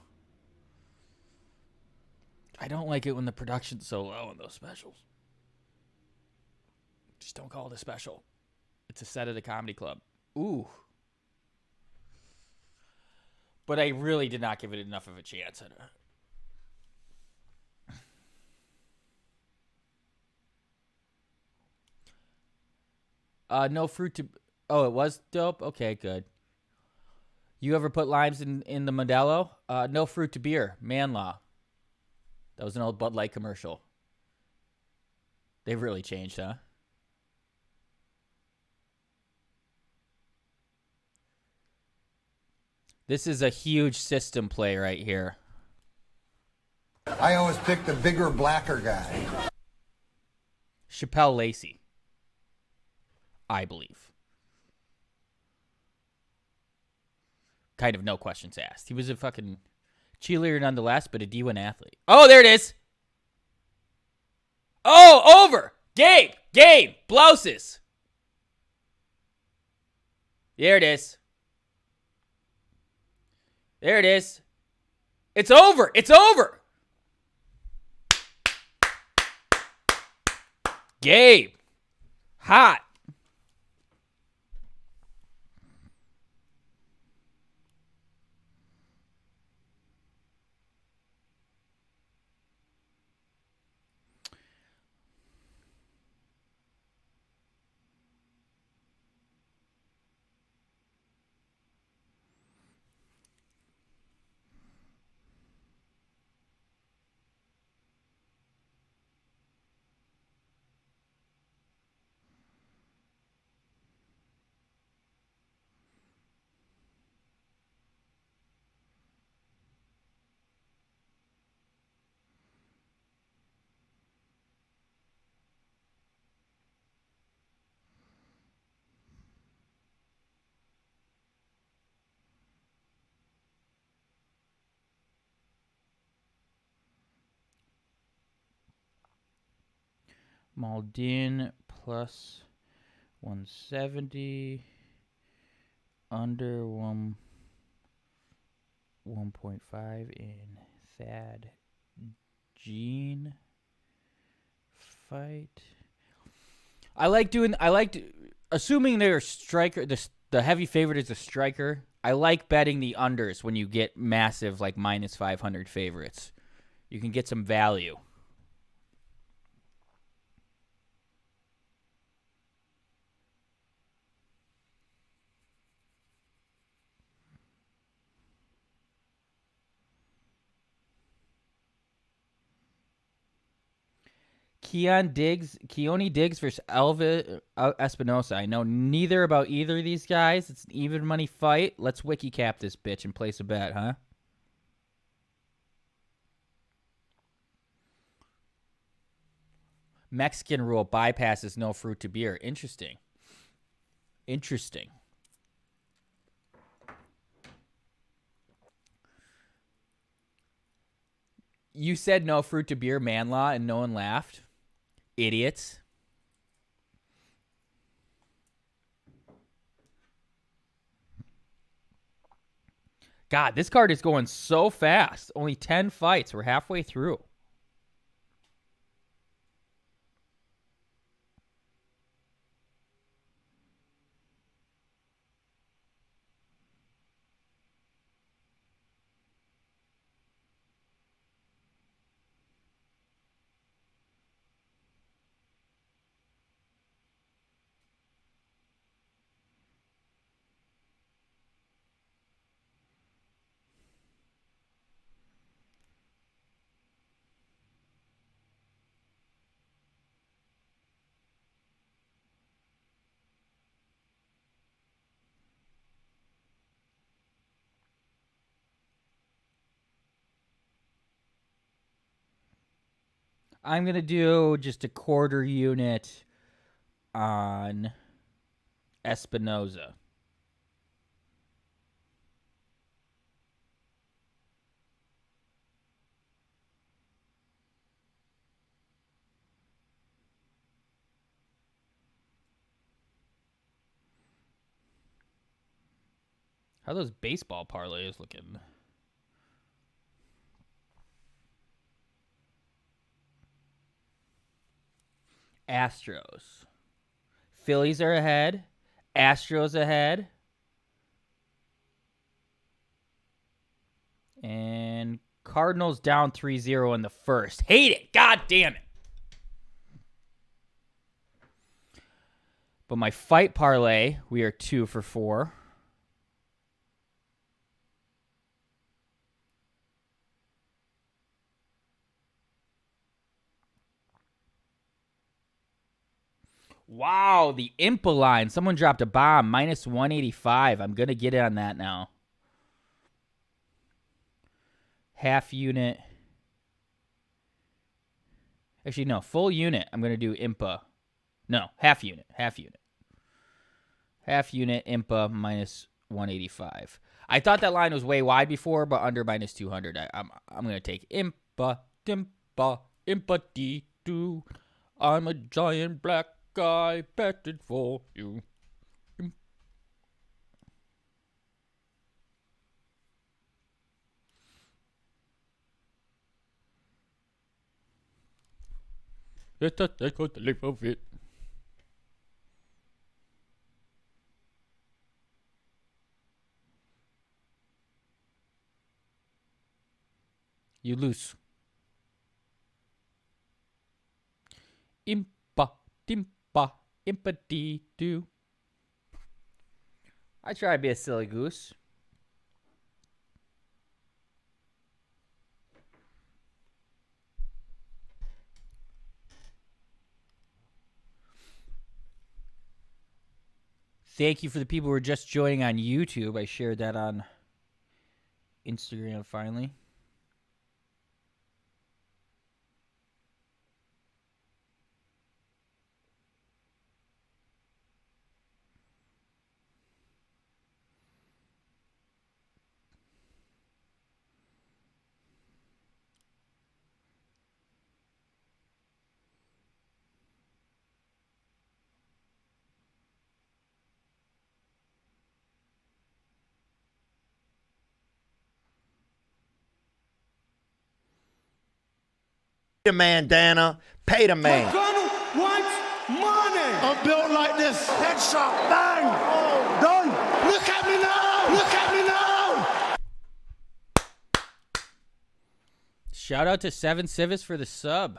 I don't like it when the production's so low on those specials. Just don't call it a special. It's a set at a comedy club. Ooh. But I really did not give it enough of a chance. No fruit to... Oh, it was dope? Okay, good. You ever put limes in the Modelo? No fruit to beer. Man law. That was an old Bud Light commercial. They've really changed, huh? This is a huge system play right here. I always pick the bigger, blacker guy. Chappelle Lacey. I believe. Kind of no questions asked. He was a fucking cheerleader nonetheless, but a D1 athlete. Oh, there it is. Oh, over. Game. Blouses. There it is. There it is. It's over. Gabe. Hot. Maldin plus 170. Under 1.5 in Thad Gene fight. Assuming they're a striker, the heavy favorite is a striker. I like betting the unders when you get massive, like minus 500 favorites. You can get some value. Keone Diggs versus Elvis Espinosa. I know neither about either of these guys. It's an even money fight. Let's wiki cap this bitch and place a bet, huh? Mexican rule bypasses no fruit to beer. Interesting. You said no fruit to beer man law and no one laughed. Idiots. God, this card is going so fast. Only 10 fights. We're halfway through. I'm going to do just a quarter unit on Espinoza. How are those baseball parlays looking? Astros. Phillies are ahead. Astros ahead. And Cardinals down 3-0 in the first. Hate it. God damn it. But my fight parlay, we are 2 for 4. Wow, the Impa line. Someone dropped a bomb. Minus 185. I'm going to get on that now. Half unit. Actually, no. Full unit. I'm going to do Impa. No, half unit. Half unit. Half unit, Impa, minus 185. I thought that line was way wide before, but under minus 200. I'm going to take Impa, Dimpa, Impa D2. I'm a giant black guy betted for you. It's a take the life of it. You lose. Impa, Dimpa, Impa D2. I try to be a silly goose. Thank you for the people who are just joining on YouTube. I shared that on Instagram finally. The man, Dana. Pay the man. McConnell wants money. I'm built like this. Headshot. Bang. Oh, done. Look at me now. Look at me now. Shout out to Seven Civis for the sub.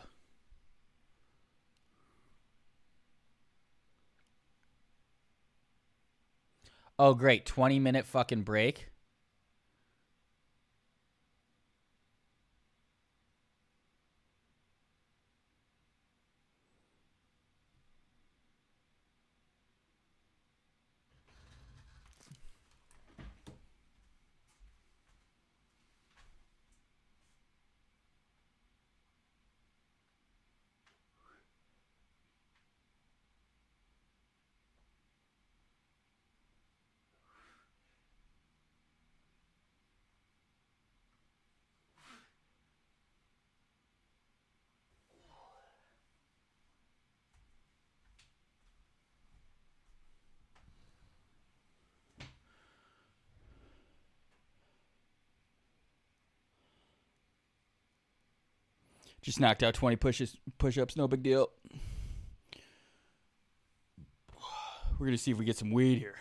Oh, great. 20-minute fucking break. Just knocked out 20 push-ups, no big deal. We're going to see if we get some weed here.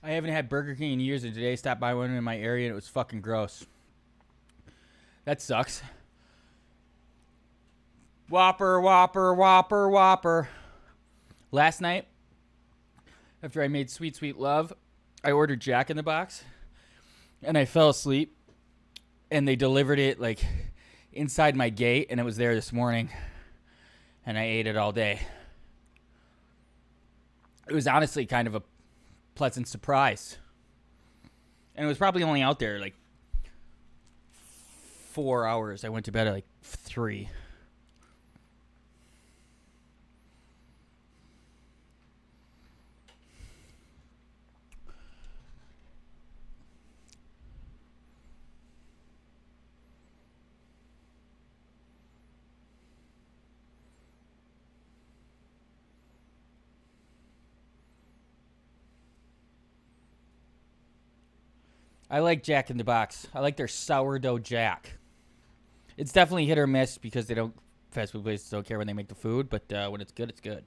I haven't had Burger King in years, and today I stopped by one in my area, and it was fucking gross. That sucks. Whopper, Whopper, Whopper, Whopper. Last night, after I made Sweet Sweet Love, I ordered Jack in the Box, and I fell asleep, and they delivered it, like, inside my gate, and it was there this morning, and I ate it all day. It was honestly kind of a pleasant surprise. And it was probably only out there like 4 hours. I went to bed at like 3. I like Jack in the Box. I like their sourdough Jack. It's definitely hit or miss because fast food places don't care when they make the food, but when it's good, it's good.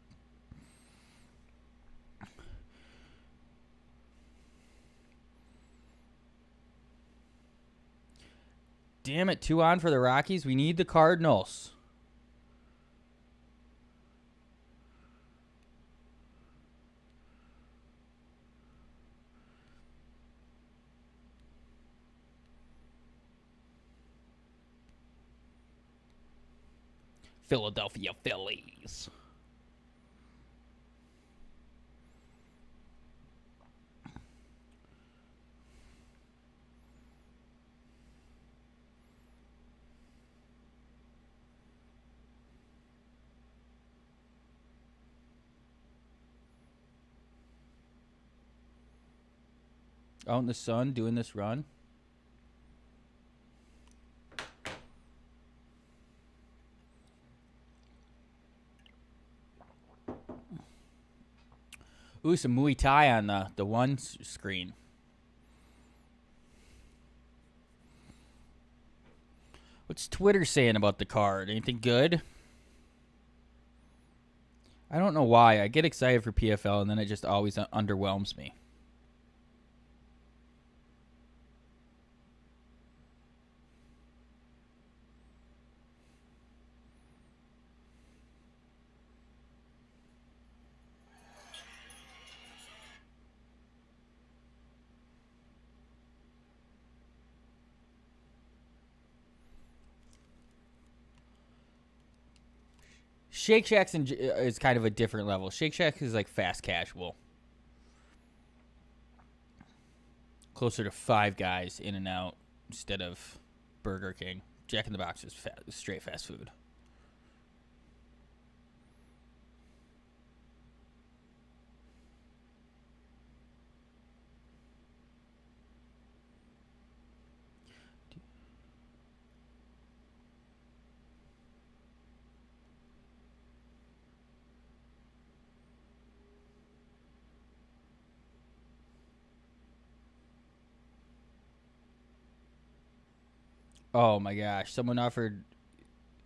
Damn it, 2 on for the Rockies. We need the Cardinals. Philadelphia Phillies. Out in the sun doing this run. Ooh, some Muay Thai on the one screen. What's Twitter saying about the card? Anything good? I don't know why. I get excited for PFL and then it just always underwhelms me. Shake Shack's is kind of a different level. Shake Shack is like fast casual. Closer to Five Guys, In and Out, instead of Burger King. Jack in the Box is straight fast food. Oh my gosh. Someone offered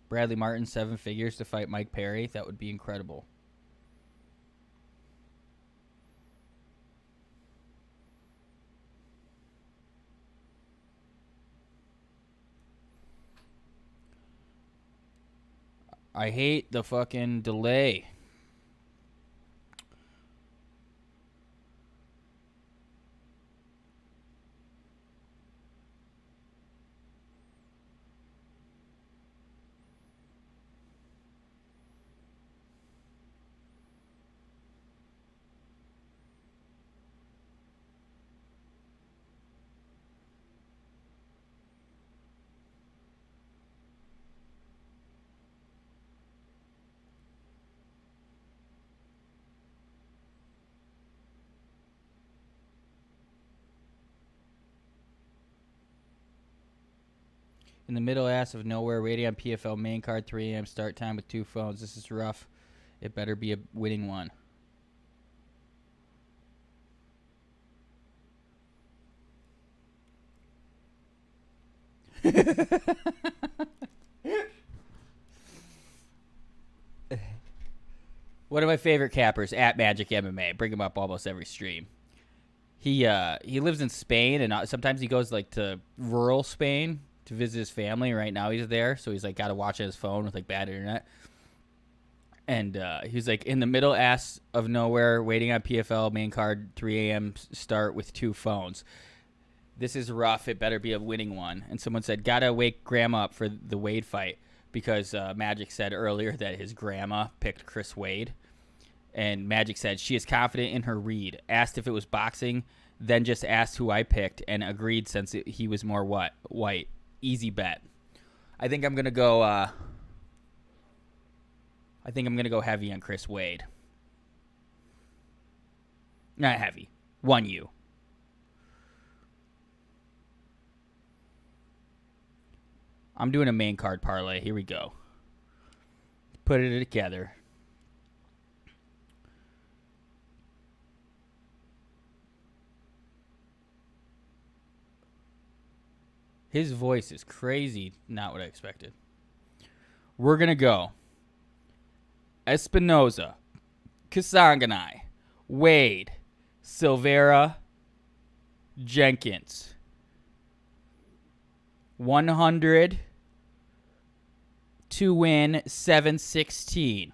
Bradley Martin 7 figures to fight Mike Perry. That would be incredible. I hate the fucking delay. In the middle ass of nowhere, waiting on PFL main card, 3 a.m. start time with 2 phones. This is rough. It better be a winning one. One of my favorite cappers at Magic MMA. Bring him up almost every stream. He lives in Spain, and sometimes he goes like to rural Spain to visit his family. Right now he's there, so he's like got to watch his phone with like bad internet. And he's like in the middle ass of nowhere, waiting on PFL main card, 3 a.m. start with 2 phones. This is rough. It better be a winning one. And someone said, gotta wake grandma up for the Wade fight because Magic said earlier that his grandma picked Chris Wade. And Magic said she is confident in her read. Asked if it was boxing, then just asked who I picked and agreed since he was more white. Easy bet. I think I'm gonna go. Heavy on Chris Wade. Not heavy. 1U. I'm doing a main card parlay. Here we go. Put it together. His voice is crazy. Not what I expected. We're going to go Espinoza, Kasanganai, Wade, Silveira, Jenkins. 100 to win 716.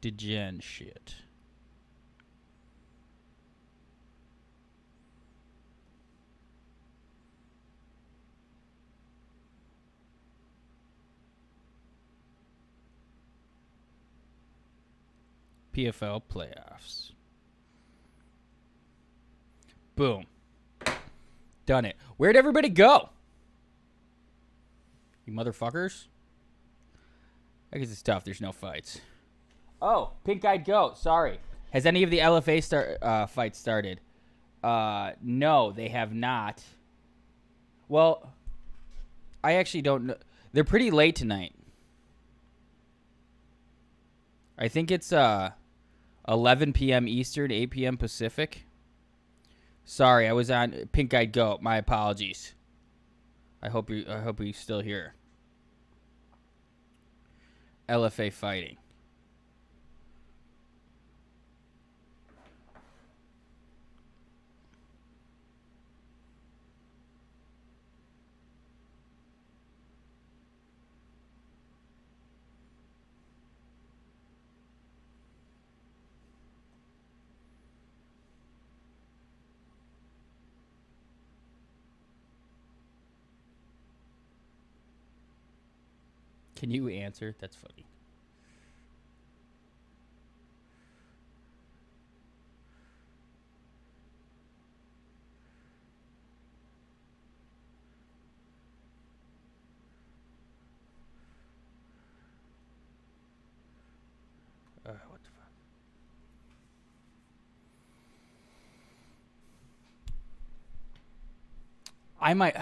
Degen shit. PFL playoffs. Boom. Done it. Where'd everybody go? You motherfuckers? I guess it's tough. There's no fights. Oh, pink-eyed goat. Sorry. Has any of the LFA fights started? No, they have not. Well, I actually don't know. They're pretty late tonight. I think it's 11 p.m. Eastern, 8 p.m. Pacific. Sorry, I was on pink-eyed goat. My apologies. I hope you're still here. LFA fighting. Can you answer? That's funny. What the fuck? I might.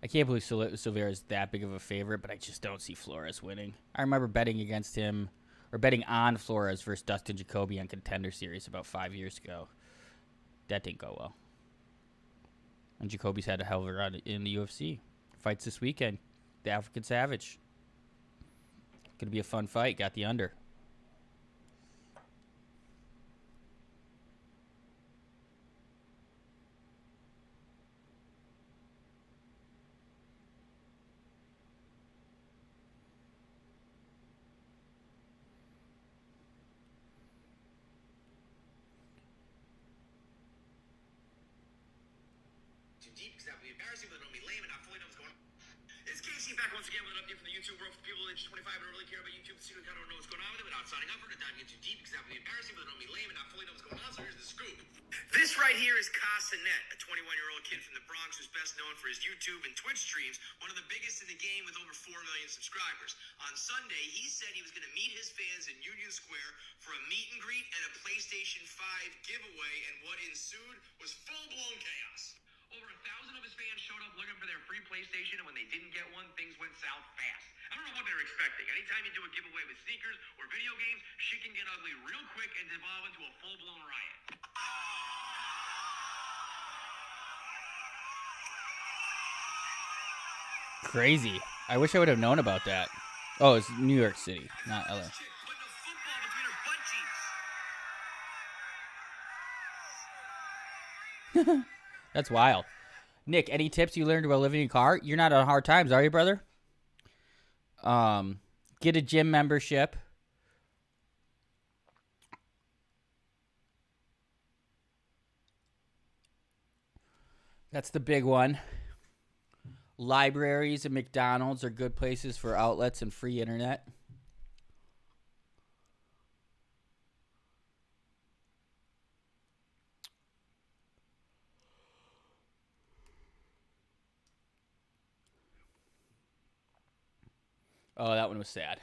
I can't believe Silveira is that big of a favorite, but I just don't see Flores winning. I remember betting against him or betting on Flores versus Dustin Jacoby on Contender Series about 5 years ago. That didn't go well. And Jacoby's had a hell of a run in the UFC. Fights this weekend. The African Savage. Gonna be a fun fight. Got the under. Deep because that would be embarrassing, but it'll be lame, and I fully know what's going on. It's Casey back once again with an update from the YouTube world for people ages 25 and don't really care about YouTube. So you kind of don't know what's going on with it without signing up for it. Diving in too deep because that would be embarrassing, but it'll be lame, and I fully know what's going on. So here's the scoop. This right here is Casanet, a 21-year-old kid from the Bronx who's best known for his YouTube and Twitch streams, one of the biggest in the game with over 4 million subscribers. On Sunday, he said he was going to meet his fans in Union Square for a meet and greet and a PlayStation 5 giveaway, and what ensued was full-blown chaos. Over 1,000 of his fans showed up looking for their free PlayStation, and when they didn't get one, things went south fast. I don't know what they were expecting. Anytime you do a giveaway with sneakers or video games, shit can get ugly real quick and devolve into a full-blown riot. Crazy. I wish I would have known about that. Oh, it's New York City, not LA. Chick putting a football between her butt cheeks. That's wild. Nick, any tips you learned about living in a car? You're not on hard times, are you, brother? Get a gym membership. That's the big one. Libraries and McDonald's are good places for outlets and free internet. Oh, that one was sad.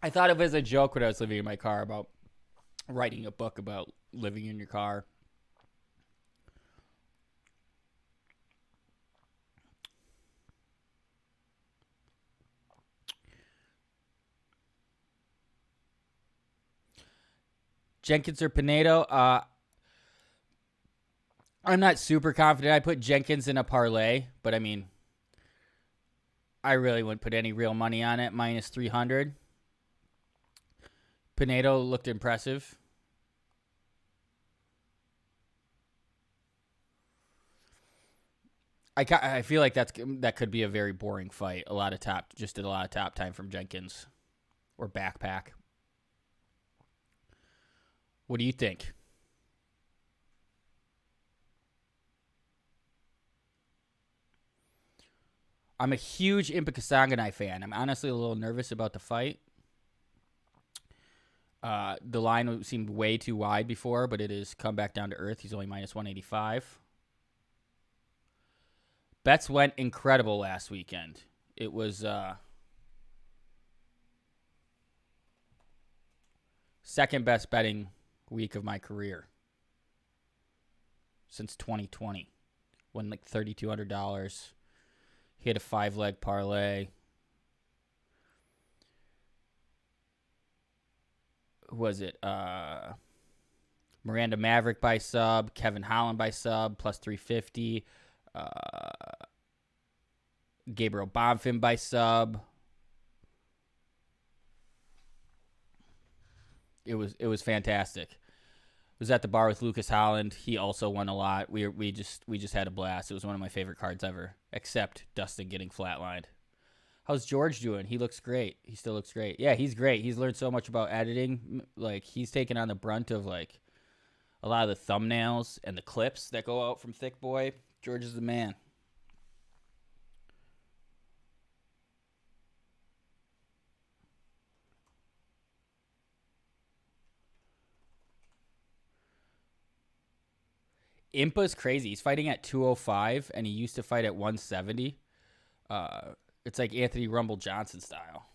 I thought of it as a joke when I was living in my car about writing a book about living in your car. Jenkins or Pinedo? I'm not super confident. I put Jenkins in a parlay, but I mean, I really wouldn't put any real money on it. Minus 300. Pinedo looked impressive. I feel like that could be a very boring fight. A lot of top time from Jenkins or backpack. What do you think? I'm a huge Impa Kasanganay fan. I'm honestly a little nervous about the fight. The line seemed way too wide before, but it has come back down to earth. He's only minus 185. Bets went incredible last weekend. It was second best betting week of my career since 2020. Won like $3,200. Hit a 5-leg parlay. Who was it? Miranda Maverick by sub. Kevin Holland by sub. Plus 350. Gabriel Bonfim by sub. It was fantastic. Was at the bar with Lucas Holland. He also won a lot. We just had a blast. It was one of my favorite cards ever, except Dustin getting flatlined. How's George doing? He looks great. He still looks great. Yeah, he's great. He's learned so much about editing. Like, he's taken on the brunt of like a lot of the thumbnails and the clips that go out from Thick Boy. George is the man. Impa's crazy. He's fighting at 205, and he used to fight at 170. It's like Anthony Rumble Johnson style.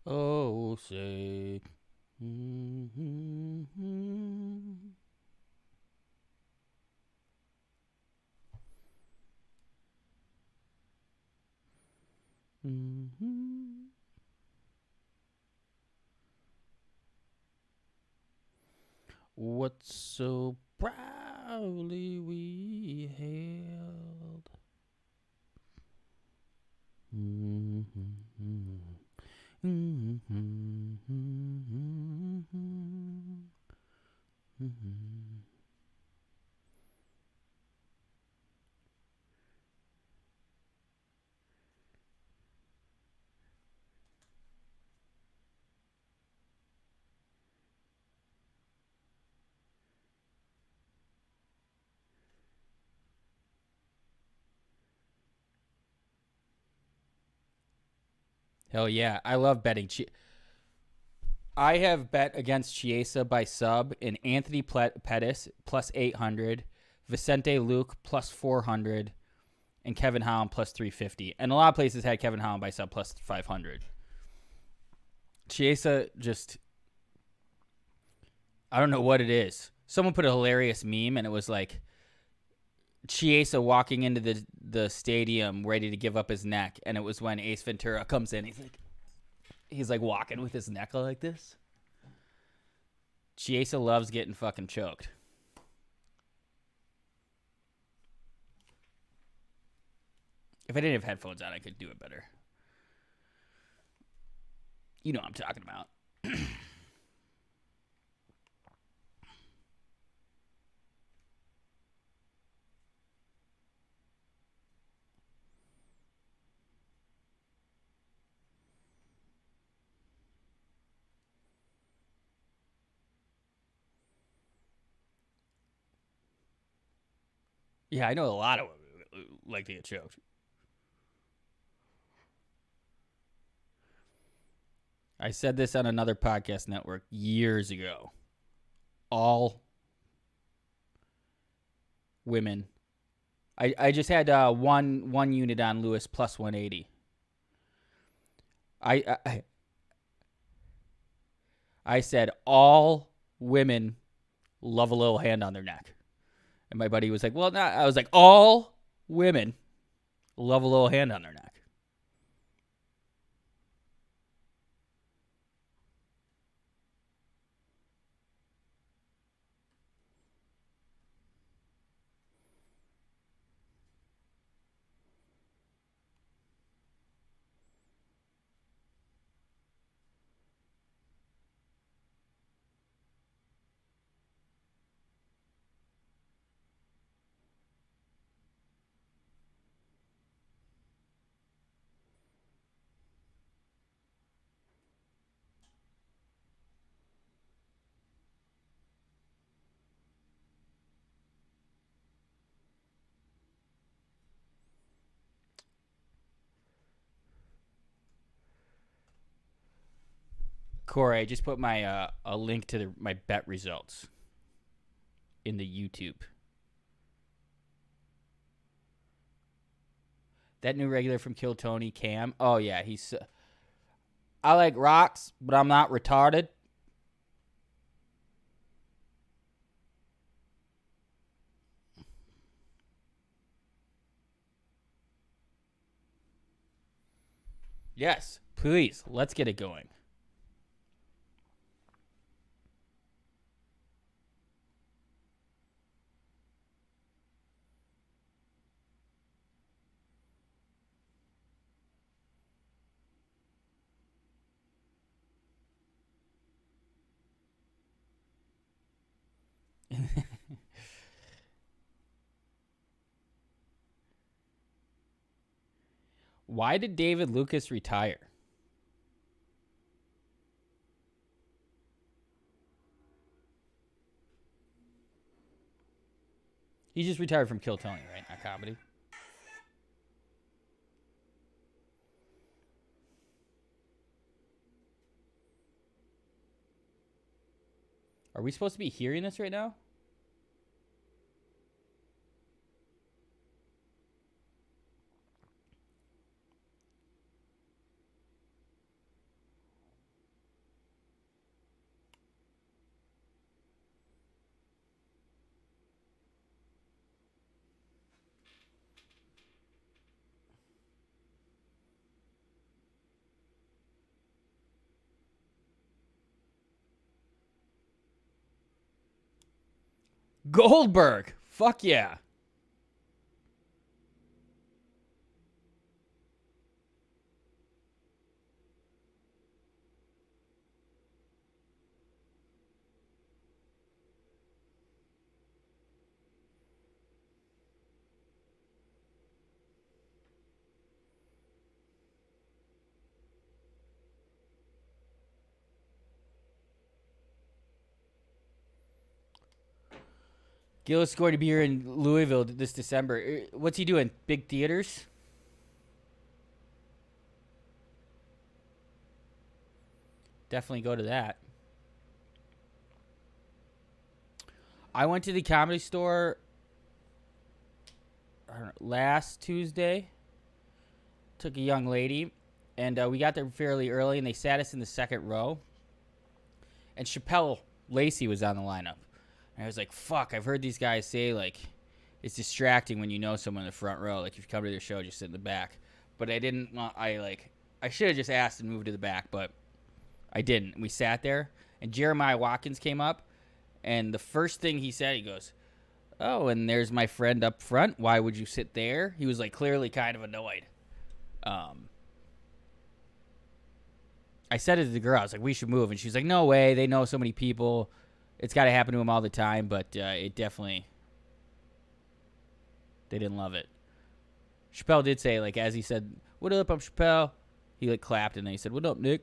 Oh, say. What so proudly we hailed. Hell yeah. I love betting. I have bet against Chiesa by sub in Anthony Pettis plus 800, Vicente Luke plus 400, and Kevin Holland plus 350. And a lot of places had Kevin Holland by sub plus 500. Chiesa just, I don't know what it is. Someone put a hilarious meme, and it was like Chiesa walking into the stadium ready to give up his neck, and it was when Ace Ventura comes in. He's like walking with his neck like this. Chiesa loves getting fucking choked. If I didn't have headphones on, I could do it better. You know what I'm talking about. Yeah, I know a lot of like to get choked. I said this on another podcast network years ago. All women. I just had one unit on Lewis plus 180. I said all women love a little hand on their neck. And my buddy was like, well, not. I was like, all women love a little hand on their neck. Corey, I just put my a link to my bet results in the YouTube. That new regular from Kill Tony, Cam. Oh yeah, he's. I like rocks, but I'm not retarded. Yes, please, let's get it going. Why did David Lucas retire? He just retired from Kill Tony, right? Not comedy. Are we supposed to be hearing this right now? Goldberg. Fuck yeah. Gillis is going to be here in Louisville this December. What's he doing? Big theaters? Definitely go to that. I went to the Comedy Store last Tuesday. Took a young lady, and we got there fairly early, and they sat us in the second row. And Chappelle Lacey was on the lineup. And I was like, fuck, I've heard these guys say, like, it's distracting when you know someone in the front row. Like, if you come to their show, just sit in the back. But I didn't want, I should have just asked and moved to the back, but I didn't. We sat there, and Jeremiah Watkins came up, and the first thing he said, he goes, oh, and there's my friend up front. Why would you sit there? He was, like, clearly kind of annoyed. I said it to the girl. I was like, we should move. And she's like, no way. They know so many people. It's got to happen to them all the time. But it definitely, they didn't love it. Chappelle did say, like, as he said, what up, I'm Chappelle. He, like, clapped, and then he said, what up, Nick?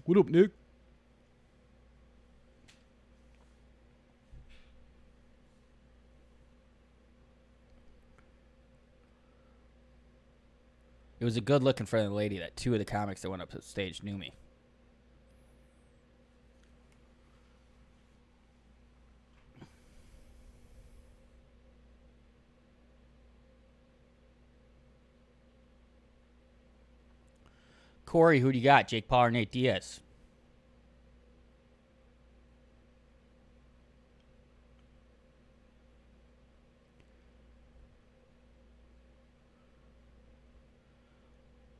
What up, Nick? It was a good look in front of the lady that two of the comics that went up to the stage knew me. Corey, who do you got? Jake Paul or Nate Diaz?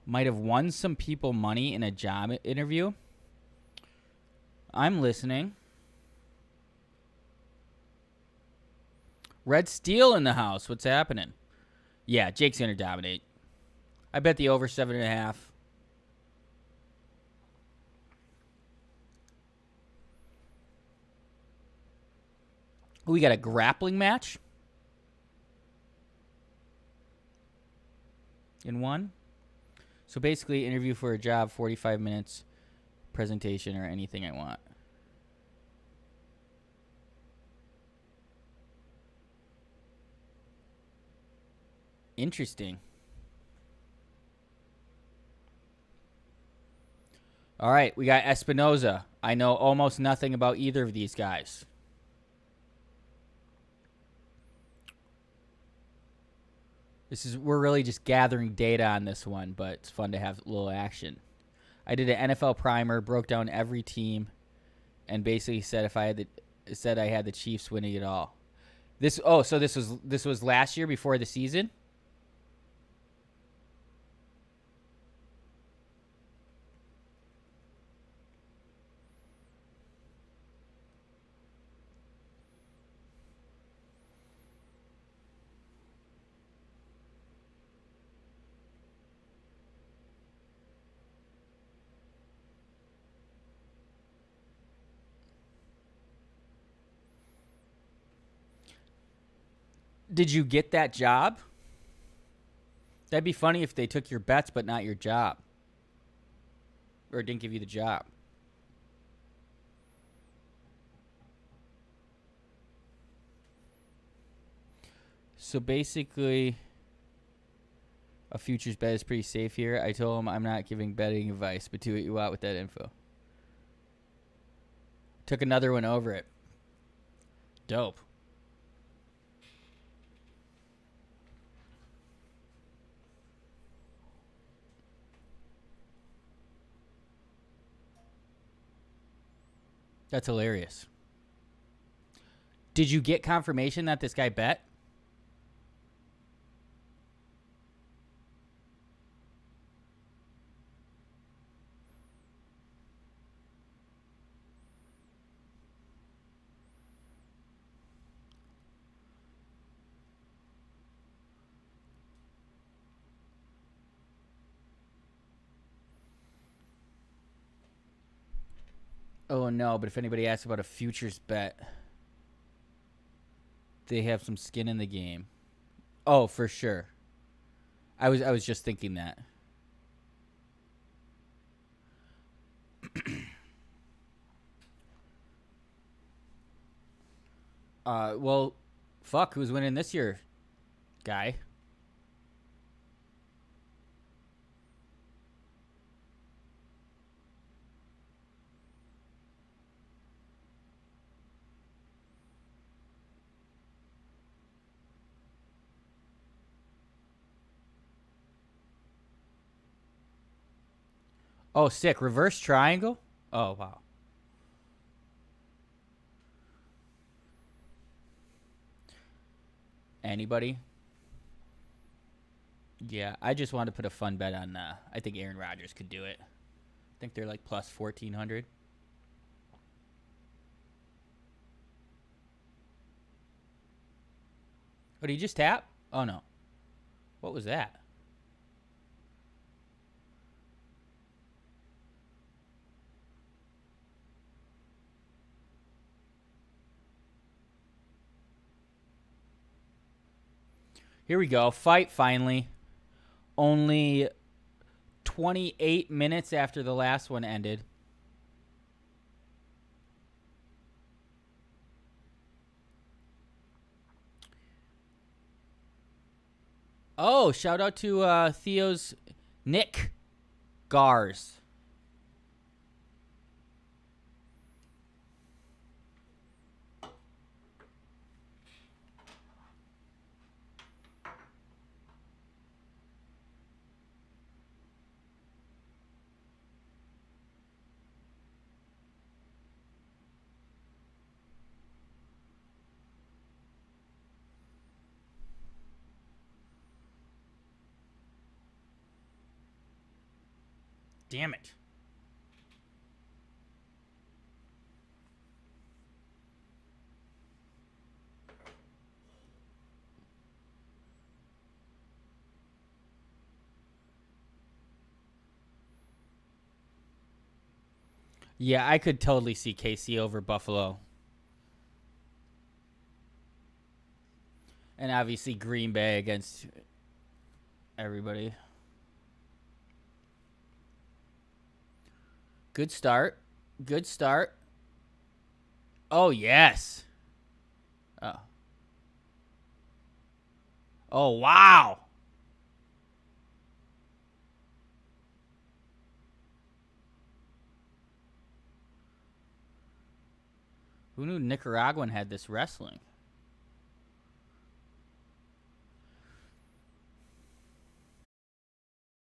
Might have won some people money in a job interview. I'm listening. Red Steel in the house. What's happening? Yeah, Jake's going to dominate. I bet the over 7.5. We got a grappling match in one. So basically, interview for a job, 45 minutes, presentation, or anything I want. Interesting. All right, we got Espinoza. I know almost nothing about either of these guys. We're really just gathering data on this one, but it's fun to have a little action. I did an NFL primer, broke down every team, and basically said I had the Chiefs winning it all. This was last year before the season. Did you get that job? That'd be funny if they took your bets but not your job. Or didn't give you the job. So basically, a futures bet is pretty safe here. I told him I'm not giving betting advice, but do what you want with that info. Took another one over it. Dope. That's hilarious. Did you get confirmation that this guy bet? Oh no, but if anybody asks about a futures bet, they have some skin in the game. Oh, for sure. I was just thinking that. Well, fuck, who's winning this year, guy? Oh, sick. Reverse triangle? Oh, wow. Anybody? Yeah, I just wanted to put a fun bet on, I think Aaron Rodgers could do it. I think they're like plus 1,400. Oh, did he just tap? Oh, no. What was that? Here we go. Fight finally. Only 28 minutes after the last one ended. Oh, shout out to Theo's Nick Gars. Damn it. Yeah, I could totally see KC over Buffalo. And obviously Green Bay against everybody. Good start. Good start. Oh, yes. Oh. Oh, wow. Who knew Nicaraguan had this wrestling?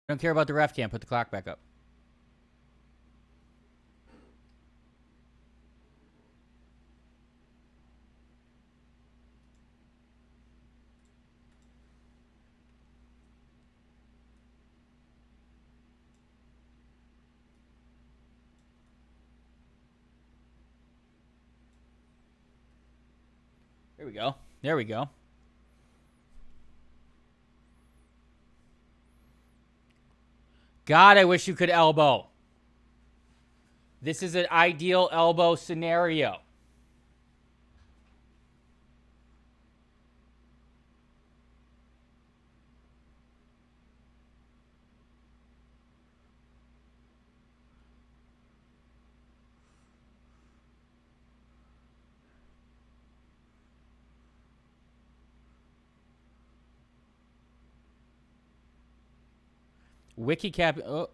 I don't care about the ref cam. Put the clock back up. There we go. There we go. God, I wish you could elbow. This is an ideal elbow scenario. Wiki cap. Oh.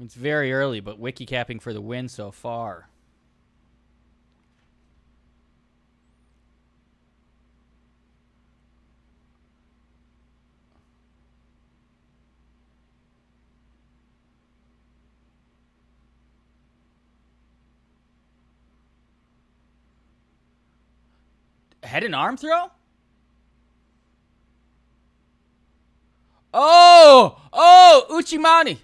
It's very early, but wiki capping for the win so far. Head and arm throw? Oh, Uchimani.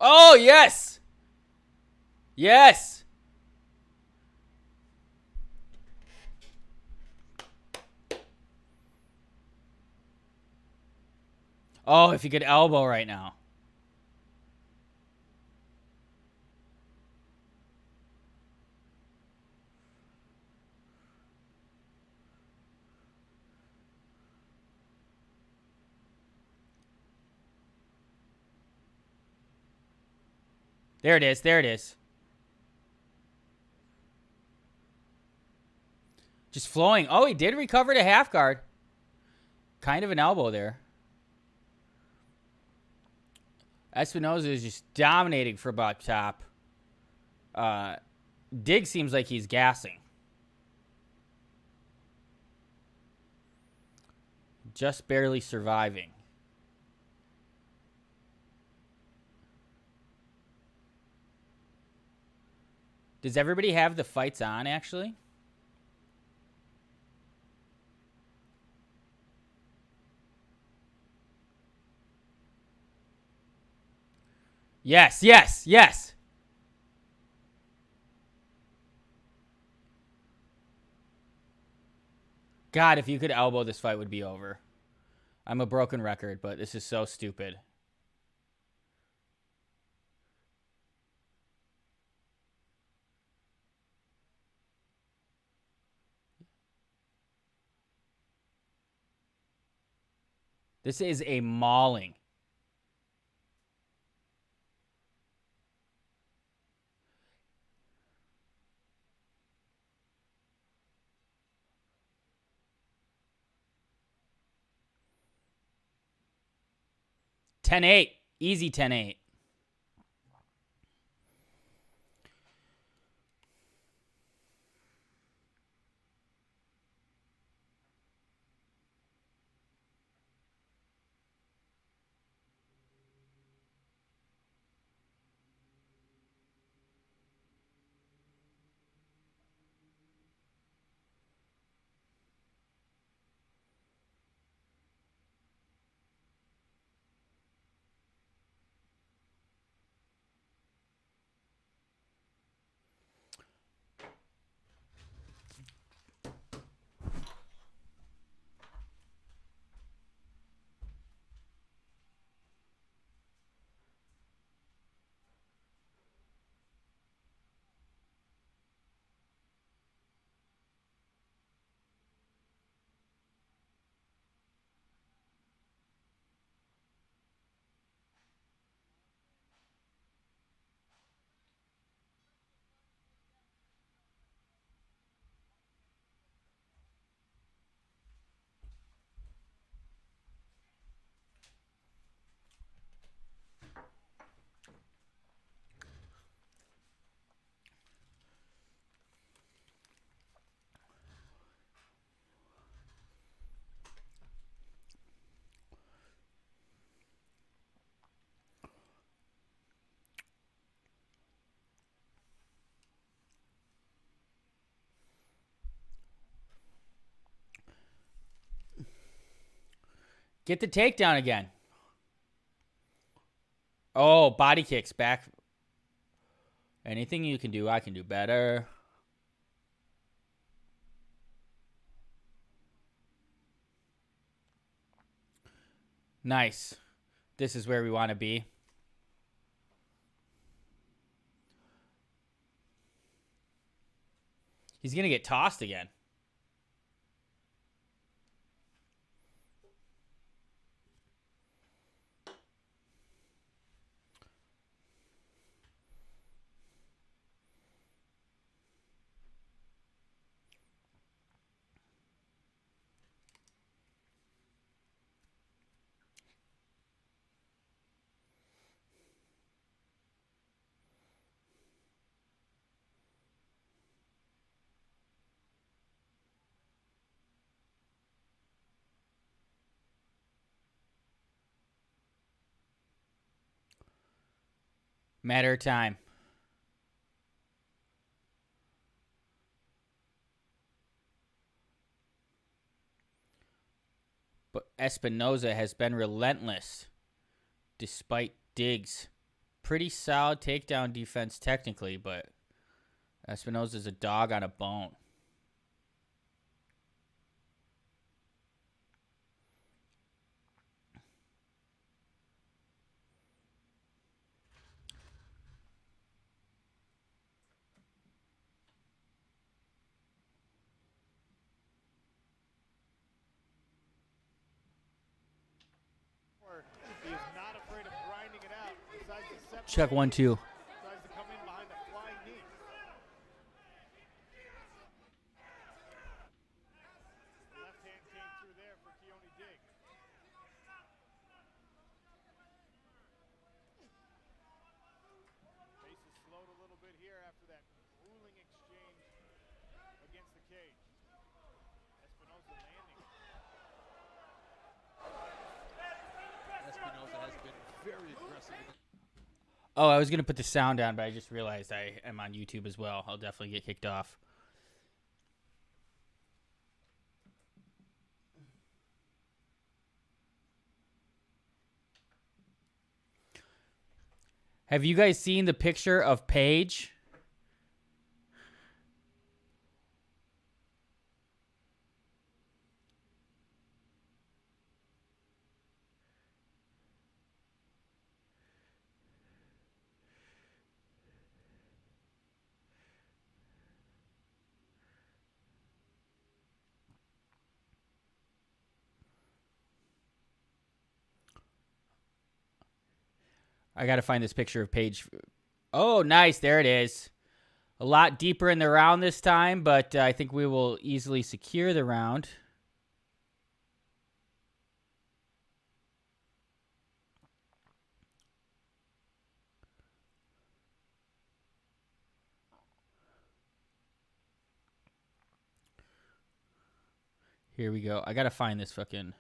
Oh, yes. Yes. Oh, if he could elbow right now. There it is. There it is. Just flowing. Oh, he did recover to half guard. Kind of an elbow there. Espinoza is just dominating for about top. Dig seems like he's gassing. Just barely surviving. Does everybody have the fights on, actually? Yes, yes, yes. God, if you could elbow, this fight would be over. I'm a broken record, but this is so stupid. This is a mauling. $10-8. Easy 10-8. Get the takedown again. Oh, body kicks back. Anything you can do, I can do better. Nice. This is where we want to be. He's going to get tossed again. Matter of time. But Espinoza has been relentless despite digs. Pretty solid takedown defense technically, but Espinoza's a dog on a bone. He is not afraid of grinding it out. Decides to separate. Check 1-2. Decides to come in behind a flying knee. The left hand came through there for Keone Dig. Pace is slowed a little bit here after that grueling exchange against the cage. Espinoza landing. Espinoza has been very aggressive. Oh, I was going to put the sound on, but I just realized I am on YouTube as well. I'll definitely get kicked off. Have you guys seen the picture of Paige? I got to find this picture of Paige. Oh, nice. There it is. A lot deeper in the round this time, but I think we will easily secure the round. Here we go. I got to find this fucking...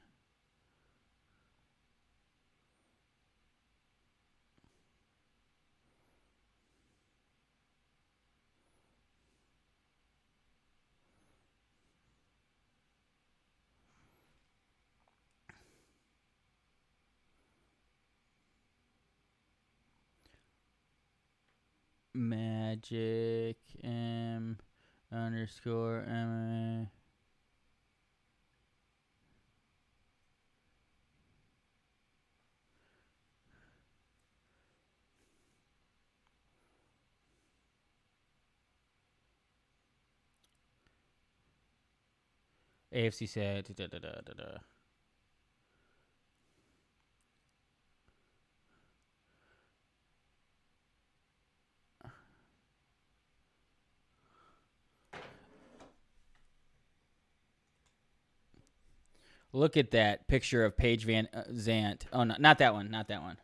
Magic M underscore MMA. AFC said da. Look at that picture of Paige Van Zant. Oh, no, not that one. Not that one.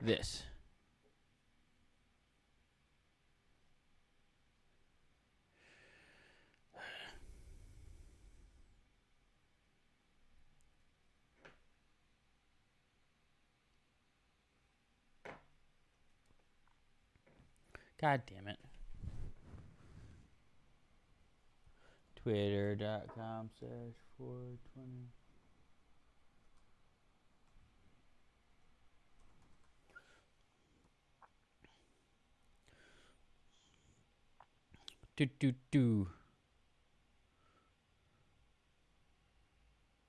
This. God damn it. Twitter.com/420. Do.